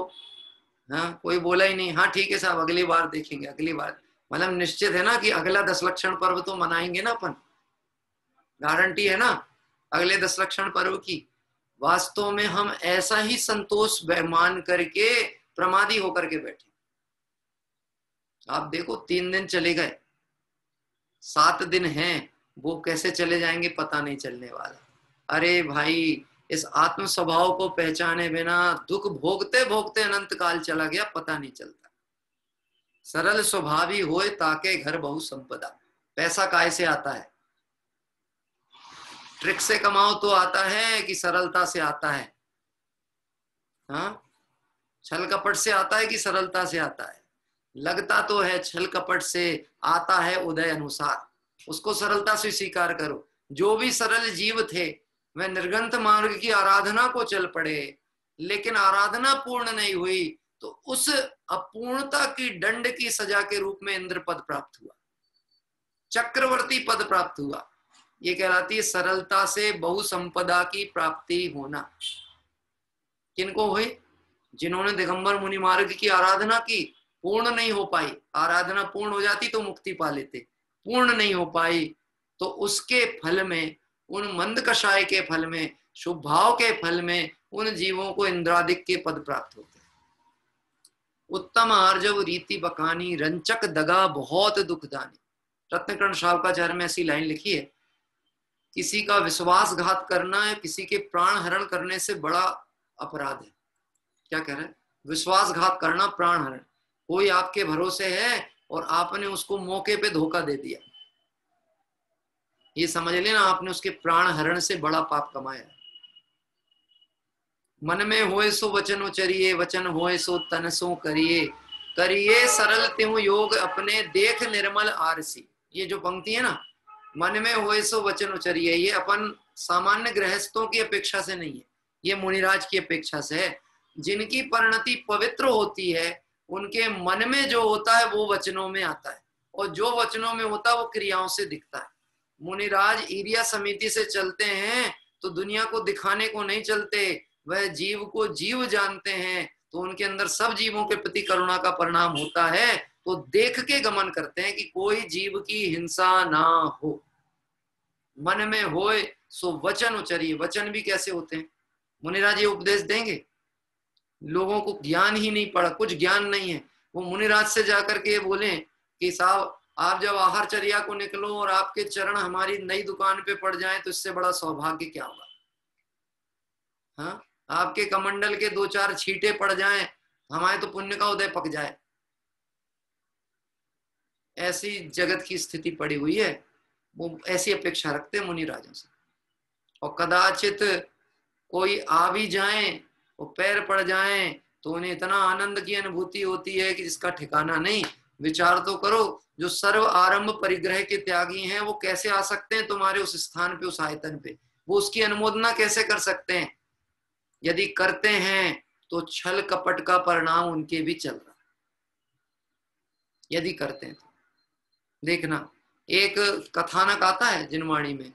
हाँ कोई बोला ही नहीं, हाँ ठीक है साहब अगली बार देखेंगे, अगली बार, मतलब निश्चित है ना कि अगला 10 लक्षण पर्व तो मनाएंगे ना अपन, गारंटी है ना अगले 10 लक्षण पर्व की। वास्तव में हम ऐसा ही संतोष मान करके प्रमादी होकर के बैठे। आप देखो 3 दिन चले गए, 7 दिन हैं, वो कैसे चले जाएंगे पता नहीं चलने वाला। अरे भाई, इस आत्म स्वभाव को पहचाने बिना दुख भोगते भोगते अनंत काल चला गया, पता नहीं चलता। सरल स्वभावी होए ताके घर बहु संपदा। पैसा काय से आता है? ट्रिक से कमाओ तो आता है कि सरलता से आता है? हाँ, छल कपट से आता है कि सरलता से आता है? लगता तो है छल कपट से आता है उदय अनुसार, उसको सरलता से स्वीकार करो। जो भी सरल जीव थे वह निर्गंथ मार्ग की आराधना को चल पड़े, लेकिन आराधना पूर्ण नहीं हुई तो उस अपूर्णता की दंड की सजा के रूप में इंद्र पद प्राप्त हुआ, चक्रवर्ती पद प्राप्त हुआ। ये कहलाती है सरलता से बहुसंपदा की प्राप्ति होना। किनको हुई? जिन्होंने दिगंबर मुनि मार्ग की आराधना की, पूर्ण नहीं हो पाई, आराधना पूर्ण हो जाती तो मुक्ति पा लेते, पूर्ण नहीं हो पाई तो उसके फल में, उन मंद कषाय के फल में, शुभ भाव के फल में उन जीवों को इंद्रादिक के पद प्राप्त होते हैं। उत्तम आर्जव रीति बकानी, रंचक दगा बहुत दुखदानी। रत्नकर्ण शावकाचार्य में ऐसी लाइन लिखी है, किसी का विश्वासघात करना है किसी के प्राण हरण करने से बड़ा अपराध है। क्या कह रहे हैं? विश्वासघात करना, प्राण हरण। कोई आपके भरोसे है और आपने उसको मौके पे धोखा दे दिया, ये समझ लेना आपने उसके प्राण हरण से बड़ा पाप कमाया। मन में होए सो वचन उचरिए, वचन होए सो तन सो करिए, करिए सरल त्यों योग अपने देख निर्मल आरसी। ये जो पंक्ति है ना, मन में होए सो वचन उचरिए, ये अपन सामान्य गृहस्थों की अपेक्षा से नहीं है, ये मुनिराज की अपेक्षा से है। जिनकी परिणति पवित्र होती है उनके मन में जो होता है वो वचनों में आता है, और जो वचनों में होता है वो क्रियाओं से दिखता है। मुनिराज ईरिया समिति से चलते हैं तो दुनिया को दिखाने को नहीं चलते, वह जीव को जीव जानते हैं, तो उनके अंदर सब जीवों के प्रति करुणा का परिणाम होता है, तो देख के गमन करते हैं कि कोई जीव की हिंसा ना हो। मन में होए सो वचन उचरिए। वचन भी कैसे होते हैं? मुनिराज ये उपदेश देंगे। लोगों को ज्ञान ही नहीं पड़ा, कुछ ज्ञान नहीं है, वो मुनिराज से जाकर के ये बोले कि साहब आप जब आहारचर्या को निकलो और आपके चरण हमारी नई दुकान पे पड़ जाएं तो इससे बड़ा सौभाग्य क्या होगा। हाँ, आपके कमंडल के 2-4 छींटे पड़ जाएं, हमारे तो पुण्य का उदय पक जाए। ऐसी जगत की स्थिति पड़ी हुई है, वो ऐसी अपेक्षा रखते हैं मुनिराजों से। और कदाचित कोई आ भी जाए और पैर पड़ जाए तो उन्हें इतना आनंद की अनुभूति होती है कि जिसका ठिकाना नहीं। विचार तो करो, जो सर्व आरंभ परिग्रह के त्यागी हैं वो कैसे आ सकते हैं तुम्हारे उस स्थान पे, उस आयतन पे? वो उसकी अनुमोदना कैसे कर सकते हैं? यदि करते हैं तो छल कपट का परिणाम उनके भी चल रहा। यदि करते हैं तो देखना, एक कथानक आता है जिनवाणी में।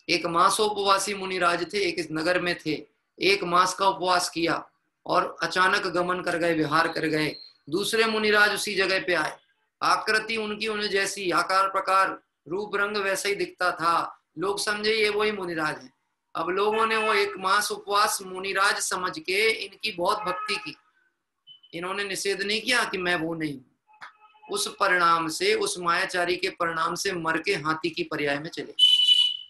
एक मासोपवासी मुनिराज थे, एक इस नगर में थे। 1 मास का उपवास किया और अचानक गमन कर गए, विहार कर गए। दूसरे मुनिराज उसी जगह पे आए। आकृति उनकी उन्हें जैसी, आकार प्रकार रूप रंग वैसे ही दिखता था। लोग समझे ये वही मुनिराज हैं। अब लोगों ने वो 1 मास उपवास मुनिराज समझ के इनकी बहुत भक्ति की। इन्होंने निषेध नहीं किया कि मैं वो नहीं हूं। उस परिणाम से, उस मायाचारी के परिणाम से मर के हाथी की पर्याय में चले।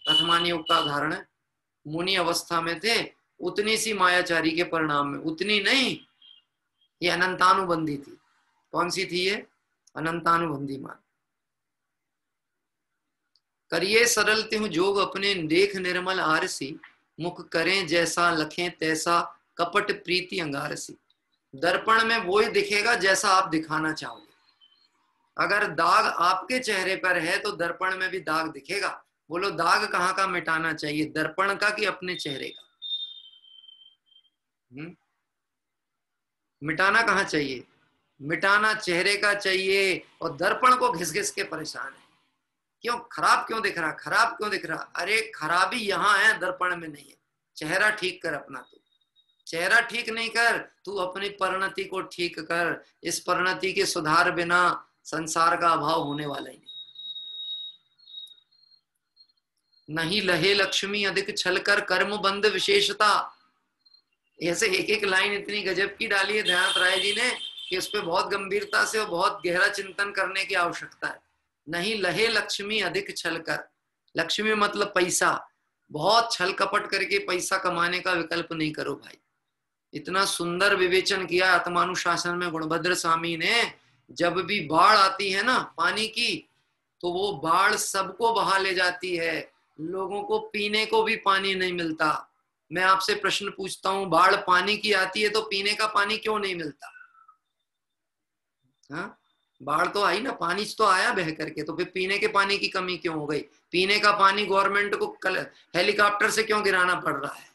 प्रथमान योग का उदाहरण है। मुनि अवस्था में थे, उतनी सी मायाचारी के परिणाम में, उतनी नहीं, ये अनंतानुबंधी थी। कौन सी थी ये? अनंतानुबंधी मान। करिए सरल त्यों जोग अपने, देख निर्मल आरसी, मुख करें जैसा लखें तैसा, कपट प्रीति अंगारसी। दर्पण में वो ही दिखेगा जैसा आप दिखाना चाहोगे। अगर दाग आपके चेहरे पर है तो दर्पण में भी दाग दिखेगा। बोलो दाग कहाँ का मिटाना चाहिए, दर्पण का कि अपने चेहरे का? मिटाना कहाँ चाहिए? मिटाना चेहरे का चाहिए। और दर्पण को घिस घिस के परेशान है, क्यों खराब क्यों दिख रहा, खराब क्यों दिख रहा? अरे खराबी यहाँ है, दर्पण में नहीं है। चेहरा ठीक कर अपना। तू चेहरा ठीक नहीं कर, तू अपनी परिणति को ठीक कर। इस परिणति के सुधार बिना संसार का अभाव होने वाला ही नहीं। नहीं लहे लक्ष्मी अधिक छल कर, कर्म बंध विशेषता। ऐसे एक एक लाइन इतनी गजब की डाली है ध्यान राय जी ने कि उस पर बहुत गंभीरता से और बहुत गहरा चिंतन करने की आवश्यकता है। नहीं लहे लक्ष्मी अधिक छल कर, लक्ष्मी मतलब पैसा। बहुत छल कपट करके पैसा कमाने का विकल्प नहीं करो भाई। इतना सुंदर विवेचन किया आत्मानुशासन में गुणभद्र स्वामी ने। जब भी बाढ़ आती है ना पानी की, तो वो बाढ़ सबको बहा ले जाती है, लोगों को पीने को भी पानी नहीं मिलता। मैं आपसे प्रश्न पूछता हूं, बाढ़ पानी की आती है तो पीने का पानी क्यों नहीं मिलता? हाँ, बाढ़ तो आई ना, पानी तो आया बह करके, तो फिर पीने के पानी की कमी क्यों हो गई? पीने का पानी गवर्नमेंट को हेलीकॉप्टर से क्यों गिराना पड़ रहा है?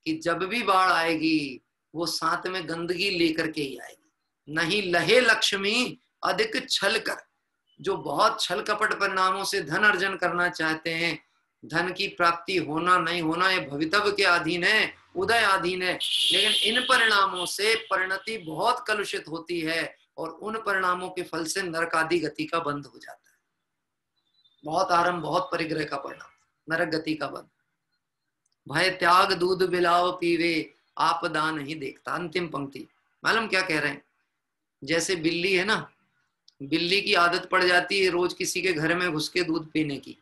कि जब भी बाढ़ आएगी वो साथ में गंदगी लेकर के ही आएगी। नहीं लहे लक्ष्मी अधिक छल कर। जो बहुत छल कपट परिणामों से धन अर्जन करना चाहते हैं, धन की प्राप्ति होना नहीं होना ये भवितव्य के अधीन है, उदय अधीन है। लेकिन इन परिणामों से परिणति बहुत कलुषित होती है और उन परिणामों के फल से नरक आदि गति का बंध हो जाता है। बहुत आरंभ, बहुत परिग्रह का परिणाम, नरक गति का बंध। भय त्याग दूध बिलाव पीवे, आपदा नहीं देखता। अंतिम पंक्ति मालूम क्या कह रहे हैं? जैसे बिल्ली है ना, बिल्ली की आदत पड़ जाती है रोज किसी के घर में घुस के दूध पीने की।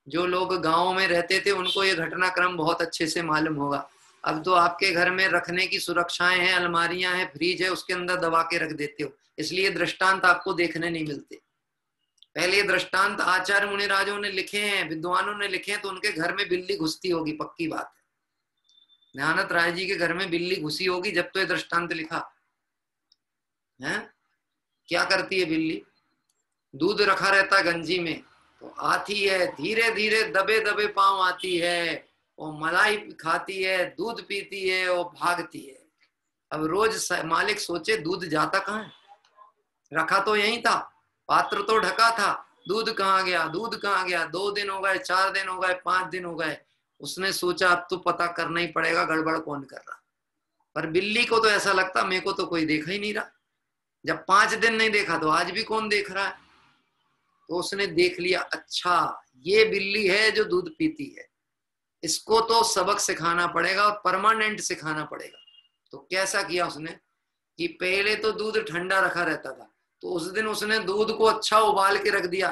जो लोग गांव में रहते थे उनको ये घटनाक्रम बहुत अच्छे से मालूम होगा। अब तो आपके घर में रखने की सुरक्षाएं हैं, अलमारियां हैं, फ्रिज है, उसके अंदर दबा के रख देते हो, इसलिए दृष्टांत आपको देखने नहीं मिलते। पहले ये दृष्टांत आचार्य मुनिराजों ने लिखे हैं, विद्वानों ने लिखे हैं, तो उनके घर में बिल्ली घुसती होगी, पक्की बात है। ध्यानत राय जी के घर में बिल्ली घुसी होगी जब तो ये दृष्टांत लिखा है। क्या करती है बिल्ली? दूध रखा रहता गंजी में, तो आती है धीरे धीरे दबे दबे पांव आती है, वो मलाई खाती है, दूध पीती है, वो भागती है। अब रोज मालिक सोचे दूध जाता कहाँ है? रखा तो यहीं था, पात्र तो ढका था, दूध कहाँ गया, दूध कहाँ गया? 2 दिन हो गए, 4 दिन हो गए, 5 दिन हो गए। उसने सोचा अब तो पता करना ही पड़ेगा गड़बड़ कौन कर रहा। पर बिल्ली को तो ऐसा लगता मेरे को तो कोई देखा ही नहीं रहा। जब 5 दिन नहीं देखा तो आज भी कौन देख रहा है? तो उसने देख लिया, अच्छा ये बिल्ली है जो दूध पीती है, इसको तो सबक सिखाना पड़ेगा और परमानेंट सिखाना पड़ेगा। तो कैसा किया उसने कि पहले तो दूध ठंडा रखा रहता था, तो उस दिन उसने दूध को अच्छा उबाल के रख दिया।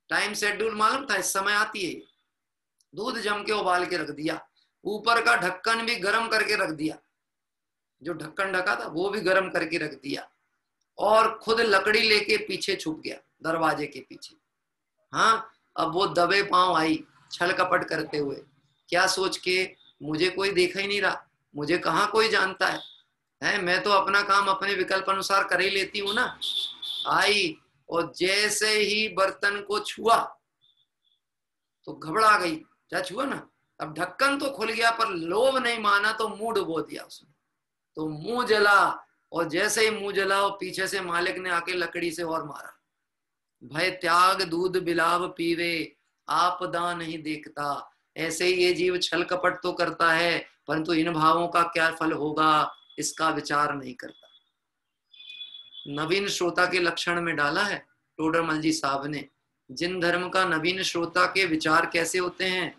टाइम शेड्यूल मालूम था, इस समय आती है, दूध जम के उबाल के रख दिया। ऊपर का ढक्कन भी गर्म करके रख दिया, जो ढक्कन ढका था वो भी गर्म करके रख दिया, और खुद लकड़ी लेके पीछे छुप गया दरवाजे के पीछे। हाँ, अब वो दबे पांव आई छल कपट करते हुए, क्या सोच के मुझे कोई देखा ही नहीं रहा, मुझे कहाँ कोई जानता है, मैं तो अपना काम अपने विकल्प अनुसार कर ही लेती हूँ ना। आई और जैसे ही बर्तन को छुआ तो घबरा गई, क्या छुआ ना, अब ढक्कन तो खुल गया पर लोभ नहीं माना तो मुंह डुबो दिया उसने, तो मुंह जला, और जैसे ही मुंह जला और पीछे से मालिक ने आके लकड़ी से और मारा। भय त्याग दूध बिलाव पीवे, आपदा नहीं देखता। ऐसे ही ये जीव छल कपट तो करता है, परंतु इन भावों का क्या फल होगा इसका विचार नहीं करता। नवीन श्रोता के लक्षण में डाला है टोडरमल जी साहब ने, जिन धर्म का नवीन श्रोता के विचार कैसे होते हैं,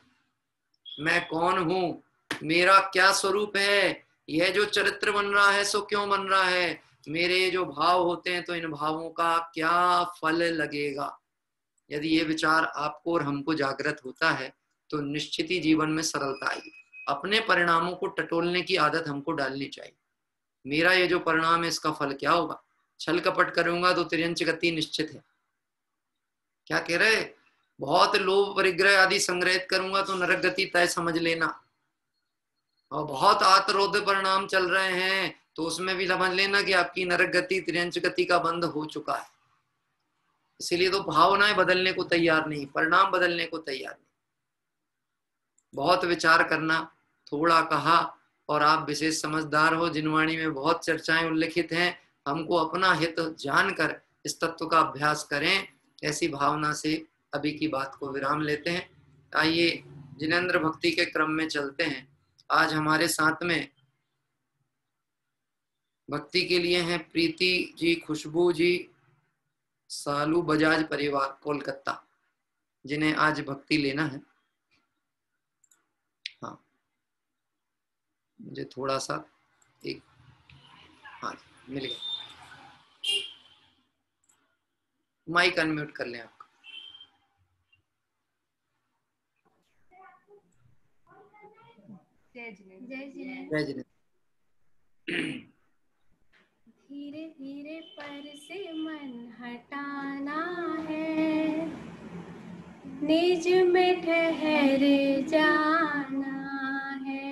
मैं कौन हूं, मेरा क्या स्वरूप है, यह जो चरित्र बन रहा है सो क्यों बन रहा है, मेरे जो भाव होते हैं तो इन भावों का क्या फल लगेगा। यदि ये विचार आपको और हमको जागृत होता है तो निश्चित ही जीवन में सरलता आएगी। अपने परिणामों को टटोलने की आदत हमको डालनी चाहिए। मेरा ये जो परिणाम है इसका फल क्या होगा, छल कपट करूंगा तो तिर्यंच गति निश्चित है। क्या कह रहे, बहुत लोभ परिग्रह आदि संग्रहित करूंगा तो नरक गति तय समझ लेना, और बहुत आत्मरोध परिणाम चल रहे हैं तो उसमें भी समझ लेना कि आपकी नरक गति तिर्यंच गति का बंद हो चुका है। इसीलिए तो भावनाएं बदलने को तैयार नहीं, परिणाम बदलने को तैयार नहीं। बहुत विचार करना, थोड़ा कहा, और आप विशेष समझदार हो, जिनवाणी में बहुत चर्चाएं उल्लिखित हैं, हमको अपना हित जानकर इस तत्व का अभ्यास करें, ऐसी भावना से अभी की बात को विराम लेते हैं। आइए जिनेंद्र भक्ति के क्रम में चलते हैं। आज हमारे साथ में भक्ति के लिए हैं प्रीति जी, खुशबू जी, सालू बजाज परिवार कोलकाता, जिन्हें आज भक्ति लेना है। हाँ, मुझे थोड़ा सा एक, हाँ मिल गया, माइक अनम्यूट कर लें आपका। जय जिनेंद्र। जय जिनेंद्र। धीरे धीरे पर से मन हटाना है, निज में ठहर जाना है।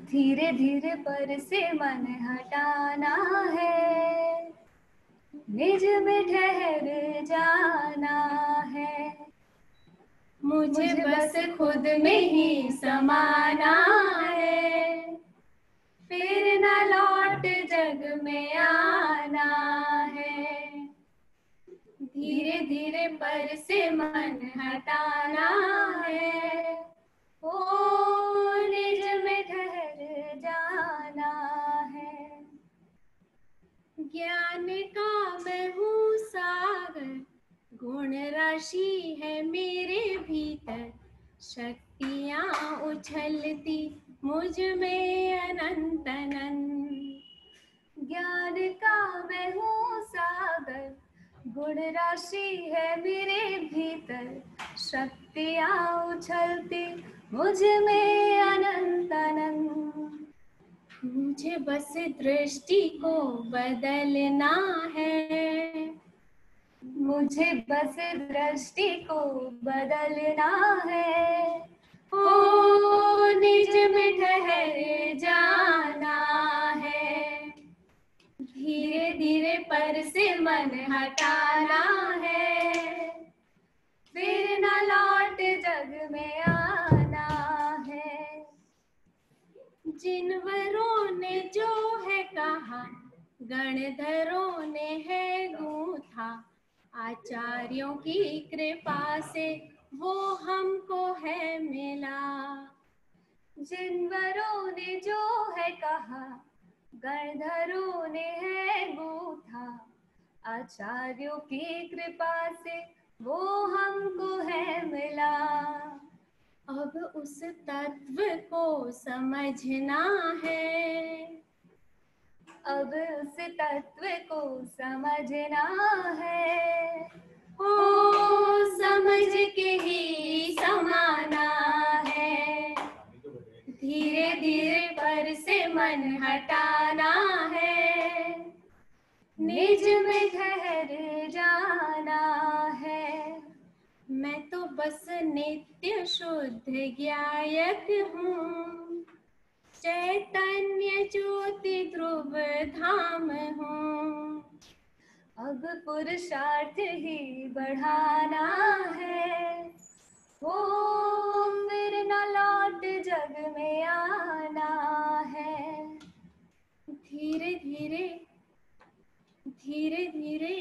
धीरे धीरे पर से मन हटाना है, निज में ठहर जाना है। मुझे बस खुद में ही समाना है, फिर न लौट जग में आना है। धीरे धीरे पर से मन हटाना है, ओ निज में ठहर जाना है। ज्ञान का मैं हूँ सागर, गुण राशि है मेरे भीतर, शक्तियाँ उछलती मुझ में अनंत अनंत। ज्ञान का मैं हूँ सागर, गुण राशि है मेरे भीतर, शक्तियाँ उछलती मुझ में अनंत अनंत। मुझे बस दृष्टि को बदलना है, मुझे बस दृष्टि को बदलना है, ओ निज में ठहर जाना है। धीरे धीरे पर से मन हटाना है, फिर न लौट जग में आना है। जिनवरों ने जो है कहा, गणधरों ने है गूंथा, आचार्यों की कृपा से वो हमको है मिला। जिनवरों ने जो है कहा, गणधरों ने है गूंथा, आचार्यों की कृपा से वो हमको है मिला। अब उस तत्व को समझना है, अब उस तत्व को समझना है। ओ समझ के ही समाना है, धीरे धीरे पर से मन हटाना है, निज में ठहर जाना है। मैं तो बस नित्य शुद्ध ज्ञायक हूँ, चैतन्य ज्योति ध्रुव धाम हूँ। अब पुरुषार्थ ही बढ़ाना है, ओ फिर न लौट जग में आना है। धीरे धीरे धीरे धीरे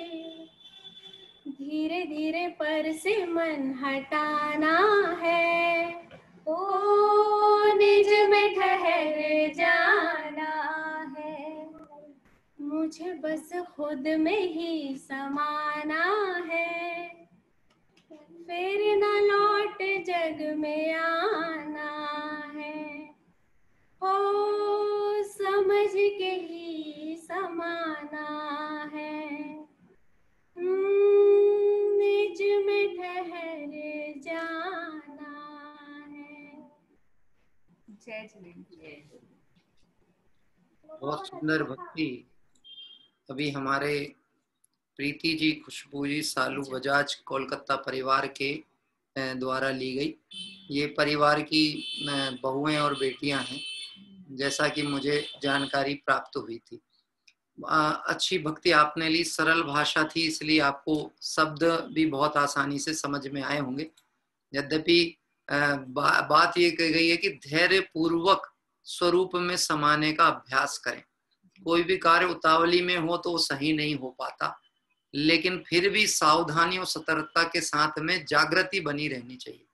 धीरे धीरे पर से मन हटाना है, ओ निज में ठहर जाना है। मुझे बस खुद में ही समाना है, फिर न लौट जग में आना है। ओ समझ के ही समाना है, निज में ठहर जाना है। जय जिनेंद्र। बहुत सुंदर भक्ति अभी हमारे प्रीति जी, खुशबू जी, सालू बजाज कोलकाता परिवार के द्वारा ली गई। ये परिवार की बहुएं और बेटियां हैं, जैसा कि मुझे जानकारी प्राप्त हुई थी। अच्छी भक्ति आपने ली, सरल भाषा थी, इसलिए आपको शब्द भी बहुत आसानी से समझ में आए होंगे। यद्यपि बात ये कही गई है कि धैर्य पूर्वक स्वरूप में समाने का अभ्यास करें। कोई भी कार्य उतावली में हो तो सही नहीं हो पाता, लेकिन फिर भी सावधानी और सतर्कता के साथ में जागृति बनी रहनी चाहिए।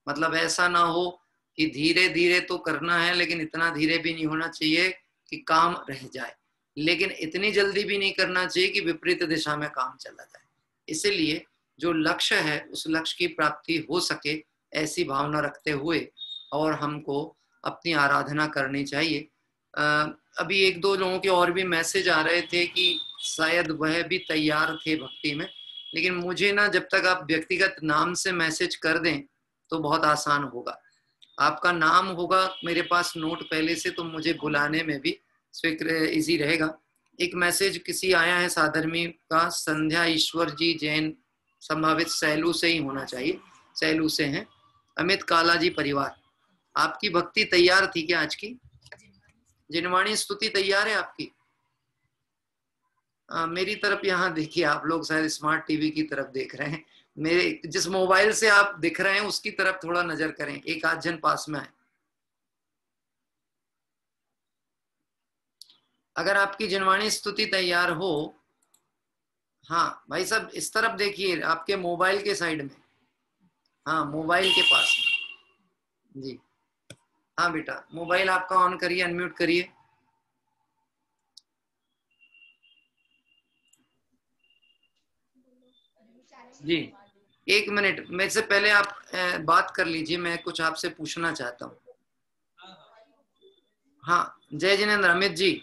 मतलब ऐसा ना हो कि धीरे धीरे तो करना है, लेकिन इतना धीरे भी नहीं होना चाहिए कि काम रह जाए, लेकिन इतनी जल्दी भी नहीं करना चाहिए कि विपरीत दिशा में काम चला जाए। इसलिए जो लक्ष्य है उस लक्ष्य की प्राप्ति हो सके, ऐसी भावना रखते हुए और हमको अपनी आराधना करनी चाहिए। अभी एक दो लोगों के और भी मैसेज आ रहे थे कि शायद वह भी तैयार थे भक्ति में, लेकिन मुझे ना, जब तक आप व्यक्तिगत नाम से मैसेज कर दें तो बहुत आसान होगा। आपका नाम होगा मेरे पास नोट पहले से, तो मुझे बुलाने में भी स्वीकृत इजी रहेगा। एक मैसेज किसी आया है साधर्मी का, संध्या ईश्वर जी जैन, संभावित सैलू से ही होना चाहिए, सैलू से हैं। अमित काला जी परिवार, आपकी भक्ति तैयार थी क्या आज की? जिनवाणी स्तुति तैयार है आपकी? मेरी तरफ यहाँ देखिए, आप लोग शायद स्मार्ट टीवी की तरफ देख रहे हैं, मेरे जिस मोबाइल से आप दिख रहे हैं उसकी तरफ थोड़ा नजर करें, एक आध जन पास में आए। अगर आपकी जिनवाणी स्तुति तैयार हो, हाँ भाई साहब इस तरफ देखिए, आपके मोबाइल के साइड में, हाँ मोबाइल के पास में जी। हाँ बेटा, मोबाइल आपका ऑन करिए, अनम्यूट करिए। जी एक मिनट, मेरे से पहले आप बात कर लीजिए, मैं कुछ आपसे पूछना चाहता हूँ। हाँ जय जिनेंद्र। अमित जी,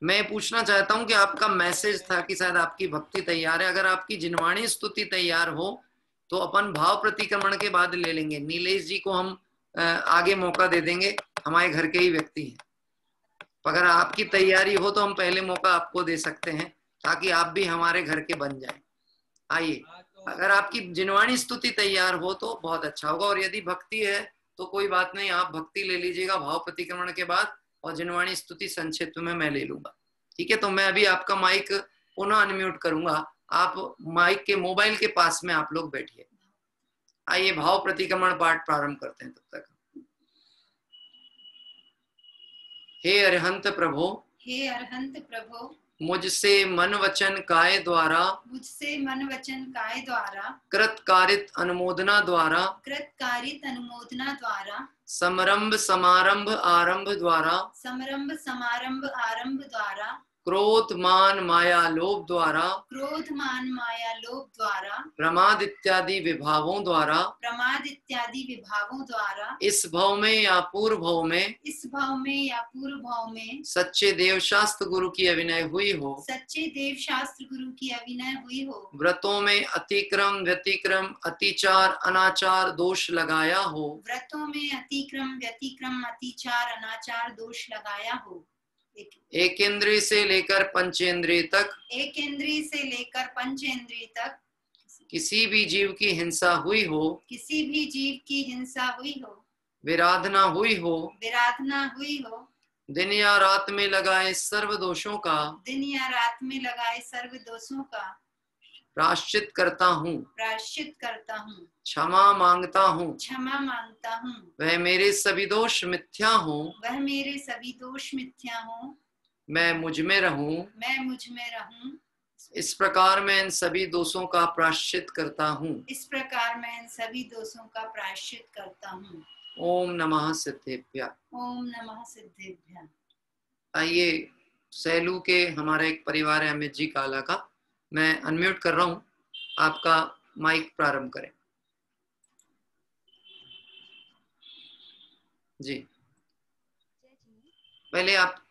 मैं पूछना चाहता हूँ कि आपका मैसेज था कि शायद आपकी भक्ति तैयार है। अगर आपकी जिनवाणी स्तुति तैयार हो तो अपन भाव प्रतिक्रमण के बाद ले लेंगे। नीलेश जी को हम आगे मौका दे देंगे, हमारे घर के ही व्यक्ति हैं। अगर आपकी तैयारी हो तो हम पहले मौका आपको दे सकते हैं, ताकि आप भी हमारे घर के बन जाएं। आइए, अगर आपकी जिनवाणी स्तुति तैयार हो तो बहुत अच्छा होगा, और यदि भक्ति है तो कोई बात नहीं, आप भक्ति ले लीजिएगा भाव प्रतिक्रमण के बाद, और जिनवाणी स्तुति संक्षिप्त में मैं ले लूंगा। ठीक है, तो मैं अभी आपका माइक पुनः अनम्यूट करूंगा। आप माइक के मोबाइल के पास में आप लोग बैठिए। आइए भाव प्रतिक्रमण पाठ प्रारंभ करते हैं। तब तक हे अरहंत प्रभो, हे अरहंत प्रभो, मुझसे मन वचन काय द्वारा, मुझसे मन वचन काय द्वारा, कृत कारित अनुमोदना द्वारा, कृत कारित अनुमोदना द्वारा, समरंभ समारंभ आरंभ द्वारा, समरंभ समारंभ आरंभ द्वारा, क्रोध मान माया लोभ द्वारा, क्रोध मान माया लोभ द्वारा, प्रमाद इत्यादि विभावों द्वारा, प्रमाद इत्यादि विभावों द्वारा, इस भव में या पूर्व भव में, इस भाव में या पूर्व भाव में सच्चे देव शास्त्र गुरु की अभिनय हुई हो, सच्चे देव शास्त्र गुरु की अभिनय हुई हो, व्रतों में अतिक्रम व्यतिक्रम अतिचार अनाचार दोष लगाया हो, व्रतों में अतिक्रम व्यतिक्रम अतिचार अनाचार दोष लगाया हो, एक इंद्रिय से लेकर पंचेंद्रिय तक, एक इंद्रिय से लेकर पंचेंद्रिय तक किसी भी जीव की हिंसा हुई हो, किसी भी जीव की हिंसा हुई हो, विराधना हुई हो, विराधना हुई हो, दिन या रात में लगाए सर्व दोषों का दिन या रात में लगाए सर्व दोषों का प्रायश्चित करता हूँ, प्रायश्चित करता हूँ, क्षमा मांगता हूँ। क्षमा मांगता हूँ, वह मेरे सभी दोष मिथ्या हो, वह मेरे सभी दोष मिथ्या हो, मैं मुझ में रहूं। मैं मुझ में रहूं। इस प्रकार मैं इन सभी दोषों का प्रायश्चित करता हूँ। इस प्रकार मैं इन सभी दोषों का प्रायश्चित करता हूँ। ओम नमः सिद्धेभ्यः। ओम नमः सिद्धेभ्यः। आइए, सैलू के हमारा एक परिवार है अमित जी काला का, मैं अनम्यूट कर रहा हूँ, आपका माइक प्रारंभ करें जी। पहले आप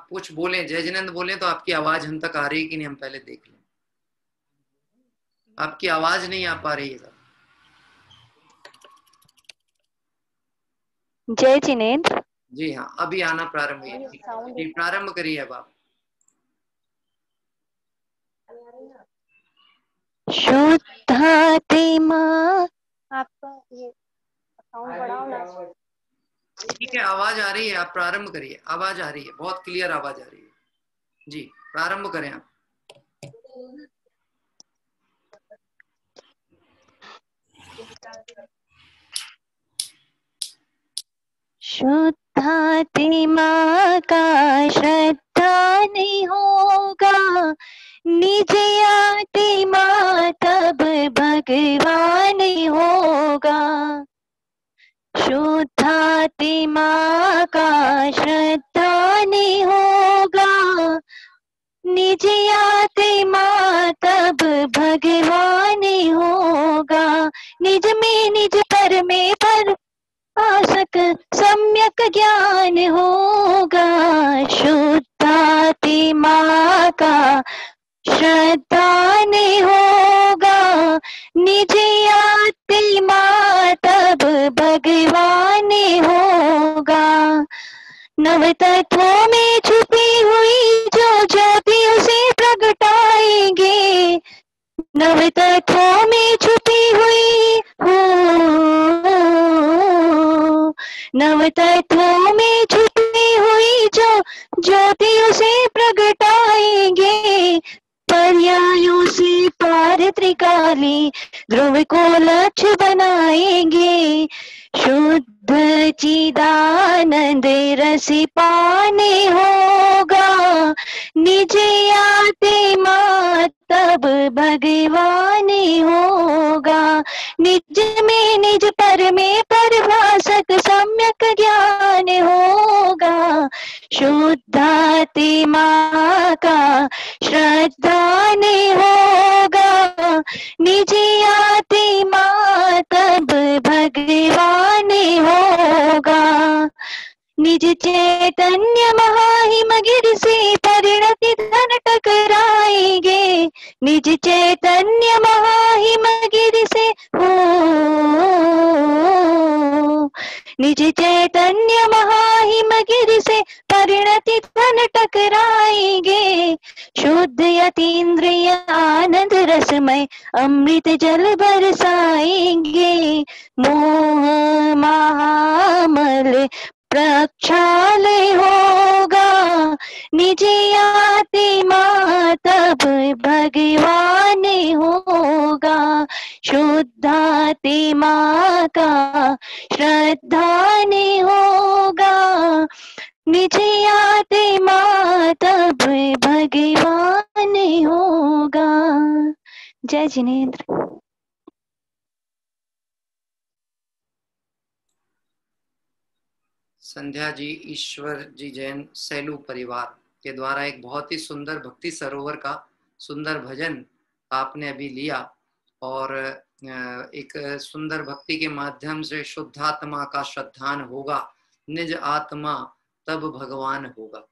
कुछ बोलें, जय जिनेंद्र बोलें तो आपकी आवाज हम तक आ रही है कि नहीं, हम पहले देख लें। आपकी आवाज नहीं आ पा रही है सर। जय जिनेंद्र। जी हाँ, अभी आना प्रारंभ हुई जी, प्रारंभ करिए अब आप। शुद्धात्मा, आपका ये साउंड बढ़ाओ ना। ठीक है, आवाज आ रही है, आप प्रारंभ करिए, आवाज आ रही है, बहुत क्लियर आवाज आ रही है जी, प्रारंभ करें आप। शुद्धात्मा का श्रद्धा नहीं होगा, निज आत्मा तब भगवान होगा। शुद्धात्मा का श्रद्धा नहीं होगा, निज आत्मा तब भगवान होगा। निज में निज पर में पर आसक सम्यक ज्ञान होगा। शुद्धात्मा का श्रद्धा नहीं होगा, निज आत्मा तब भगवान होगा। नव तत्वों में छुपी हुई जो ज्योति उसे प्रगटाएंगे, नव तत्वों में छुपी हुई नव तत्वों में छुपी हुई जो ज्योति उसे प्रगटाएंगे। पर्यायों से पार त्रिकाली ध्रुव को लक्ष्य बनाएंगे। शुद्ध चिदानंद रस पाने होगा, निज आत्मा तब भगवान होगा। निज में निज पर में परभासक सम्यक ज्ञान होगा। शुद्धात्मा का श्रद्धा नहीं होगा, निज आत्मा तब भगवान होगा। निज चैतन्य महाहिम गिर से परिणति धन टकराएंगे। निज चैतन्य महाहिम गिर से निज चैतन्य महाहिम गिर से परिणति धन टकराएंगे। शुद्ध यतीन्द्रिय आनंद रसमय अमृत जल बरसाएंगे। मोह महामल प्रक्षालय होगा, निज आत्मा तब भगवान होगा। शुद्धात्मा का श्रद्धा नहीं होगा, निज आत्मा तब भगवान होगा। जय जिनेंद्र। संध्या जी, ईश्वर जी जैन, सैलू परिवार, के द्वारा एक बहुत ही सुंदर भक्ति सरोवर का सुंदर भजन आपने अभी लिया, और एक सुंदर भक्ति के माध्यम से शुद्धात्मा का श्रद्धान होगा, निज आत्मा तब भगवान होगा।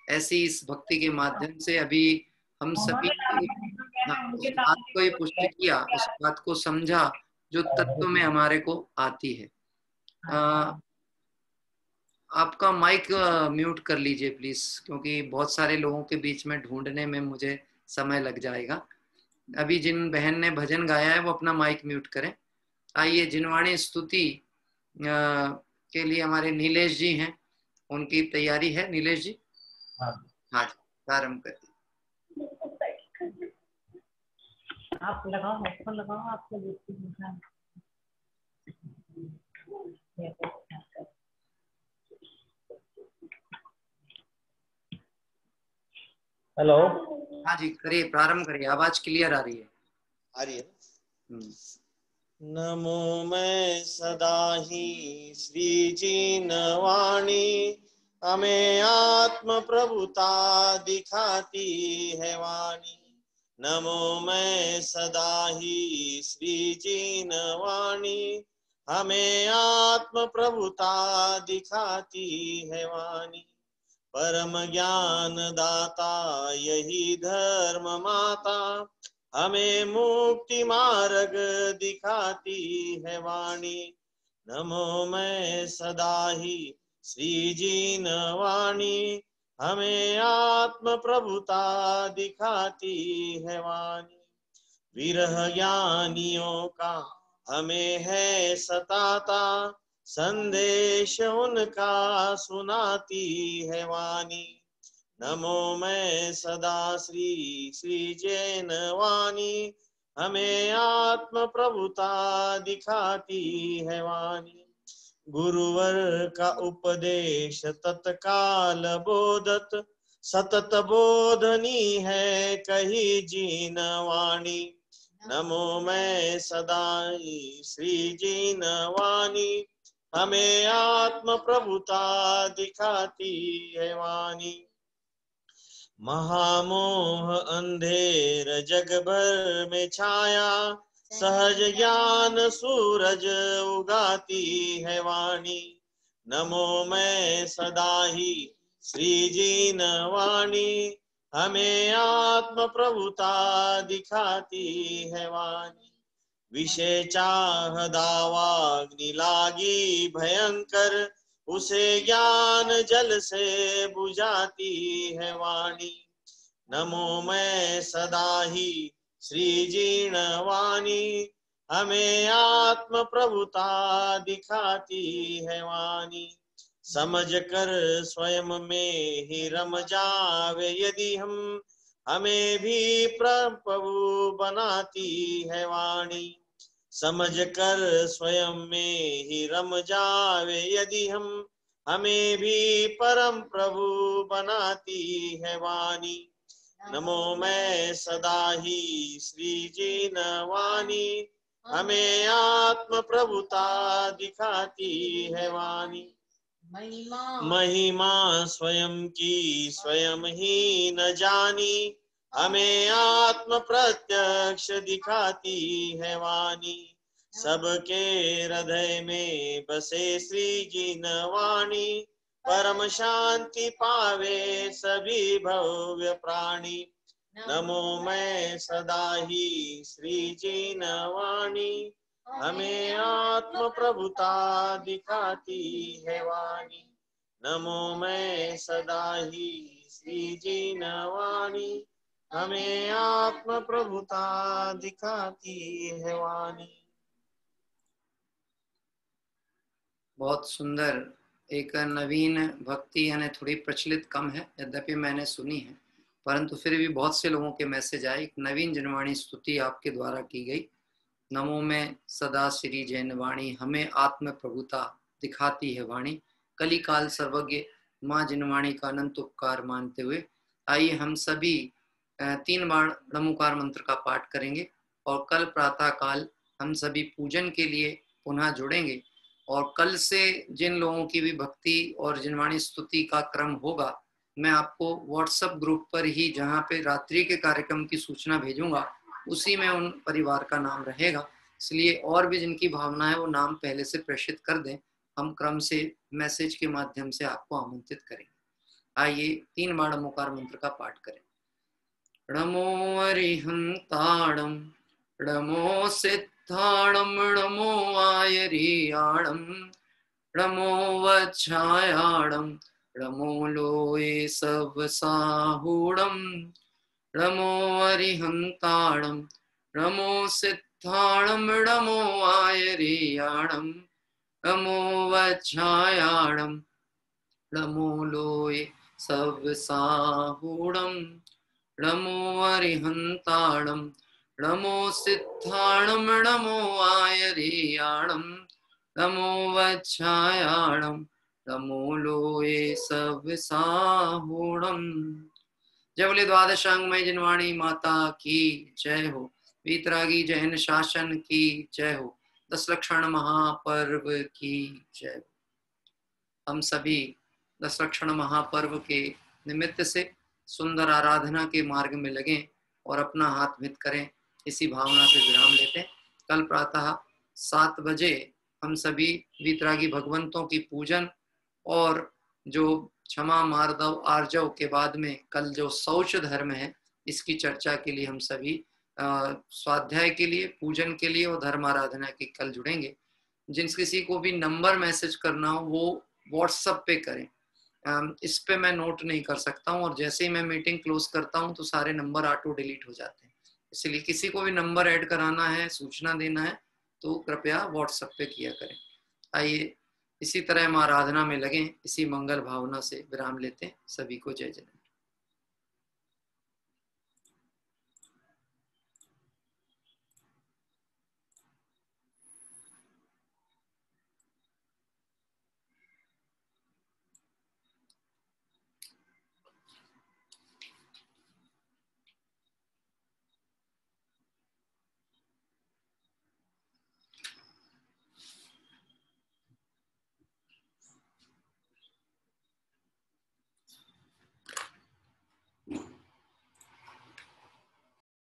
ऐसी इस भक्ति के माध्यम से अभी हम सभी उस बात को ही पुष्टि किया, उस बात को समझा जो तत्व में हमारे को आती है। आपका माइक म्यूट कर लीजिए प्लीज, क्योंकि बहुत सारे लोगों के बीच में ढूंढने में मुझे समय लग जाएगा। अभी जिन बहन ने भजन गाया है वो अपना माइक म्यूट करें। आइए, जिनवाणी स्तुति के लिए हमारे नीलेश जी हैं, उनकी तैयारी है। नीलेश जी, हाँ जी, प्रारंभ कर दीजिए। आप लगाओ, हेडफोन लगाओ, आपको हेलो। हाँ जी, करिए, प्रारंभ करिए, आवाज क्लियर आ रही है। आ रही है। नमो मैं सदा ही श्री जिनवाणी, हमें आत्म प्रभुता दिखाती है वाणी। नमो मैं सदा ही श्री जिनवाणी, हमें आत्म प्रभुता दिखाती है वाणी। परम ज्ञान दाता यही धर्म माता, हमें मुक्ति मार्ग दिखाती है वाणी। नमो मैं सदा ही श्री जिनवाणी, हमें आत्म प्रभुता दिखाती है वाणी। विरह ज्ञानियों का हमें है सताता, संदेश उनका सुनाती है वाणी। नमो मैं सदा श्री श्री जैनवाणी, हमें आत्म प्रभुता दिखाती है वाणी। गुरुवर का उपदेश तत्काल बोधत, सतत बोधनी है कही जिनवाणी। नमो मैं सदा श्री जिनवाणी, हमें आत्म प्रभुता दिखाती है वाणी। महामोह अंधेर जग भर में छाया, सहज ज्ञान सूरज उगाती है वाणी। नमो मैं सदा ही श्री जिनवाणी, हमें आत्म प्रभुता दिखाती है वाणी। विषय चाह दावाग्नि लागी भयंकर, उसे ज्ञान जल से बुझाती है वाणी। नमो मैं सदा ही श्री जिनवाणी, हमें आत्म प्रभुता दिखाती है वाणी। समझ कर स्वयं में ही रम जावे यदि हम, हमें भी प्रभु बनाती है वाणी। समझ कर स्वयं में ही रम जावे यदि हम, हमें भी परम प्रभु बनाती है वाणी। नमो मैं सदा ही श्री जिनवाणी, हमें आत्म प्रभुता दिखाती है वाणी। महिमा स्वयं की स्वयं ही न जानी, हमें आत्म प्रत्यक्ष दिखाती है वाणी। सबके हृदय में बसे श्री जिनवाणी, परम शांति पावे सभी भव्य प्राणी। नमो मैं सदा ही श्री जिनवाणी, हमें आत्म प्रभुता दिखाती है वाणी। नमो मैं सदा ही श्री जिनवाणी, हमें आत्म प्रभुता दिखाती है वाणी। बहुत सुंदर। एक नवीन भक्ति यानी थोड़ी प्रचलित कम है, यद्यपि मैंने सुनी है, परंतु फिर भी बहुत से लोगों के मैसेज आए। एक नवीन जिनवाणी स्तुति आपके द्वारा की गई। नमो में सदा श्री जैनवाणी, हमें आत्म प्रभुता दिखाती है वाणी। कली काल सर्वज्ञ माँ जिनवाणी का अनंत उपकार मानते हुए आइए हम सभी 3 बार नमोकार मंत्र का पाठ करेंगे, और कल प्रातः काल हम सभी पूजन के लिए पुनः जुड़ेंगे। और कल से जिन लोगों की भी भक्ति और जिनवाणी स्तुति का क्रम होगा, मैं आपको व्हाट्सएप ग्रुप पर ही, जहाँ पे रात्रि के कार्यक्रम की सूचना भेजूंगा, उसी में उन परिवार का नाम रहेगा। इसलिए और भी जिनकी भावना है वो नाम पहले से प्रेषित कर दें, हम क्रम से मैसेज के माध्यम से आपको आमंत्रित करेंगे। आइए 3 बार नमोकार मंत्र का पाठ करें। नमो अरिहंताणं नमो सिद्धाणं नमो आयरियाणं नमो वज्रायाणं नमो लोये सवसाहूणं नमो अरिहंताणं नमो सिद्धाणं नमो आयरियाणं नमो वज्रायाणं नमो लोये सवसाहूणं नमो अरिहंताणं नमो सिद्धाणं नमो आयरियाणं नमो वज्रायाणं नमो लोये सवसाहूणं। जय बोले द्वादशांगमय जिनवाणी माता की जय हो। वीतरागी जैन शासन की जय हो। 10 लक्षण महापर्व की जय हो। हम सभी 10 लक्षण महापर्व के निमित्त से सुंदर आराधना के मार्ग में लगें और अपना हाथ मित करें। इसी भावना से विराम लेते हैं। कल प्रातः 7 बजे हम सभी वीतरागी भगवंतों की पूजन और जो क्षमा मार्दव आर्जव के बाद में कल जो शौच धर्म है, इसकी चर्चा के लिए हम सभी स्वाध्याय के लिए, पूजन के लिए और धर्म आराधना के कल जुड़ेंगे। जिन किसी को भी नंबर मैसेज करना हो वो व्हाट्सएप पे करें। इस पे मैं नोट नहीं कर सकता हूँ और जैसे ही मैं मीटिंग क्लोज करता हूँ तो सारे नंबर ऑटो डिलीट हो जाते हैं। इसलिए किसी को भी नंबर ऐड कराना है, सूचना देना है तो कृपया व्हाट्सएप पे किया करें। आइए इसी तरह हम आराधना में लगें। इसी मंगल भावना से विराम लेते हैं। सभी को जय जय।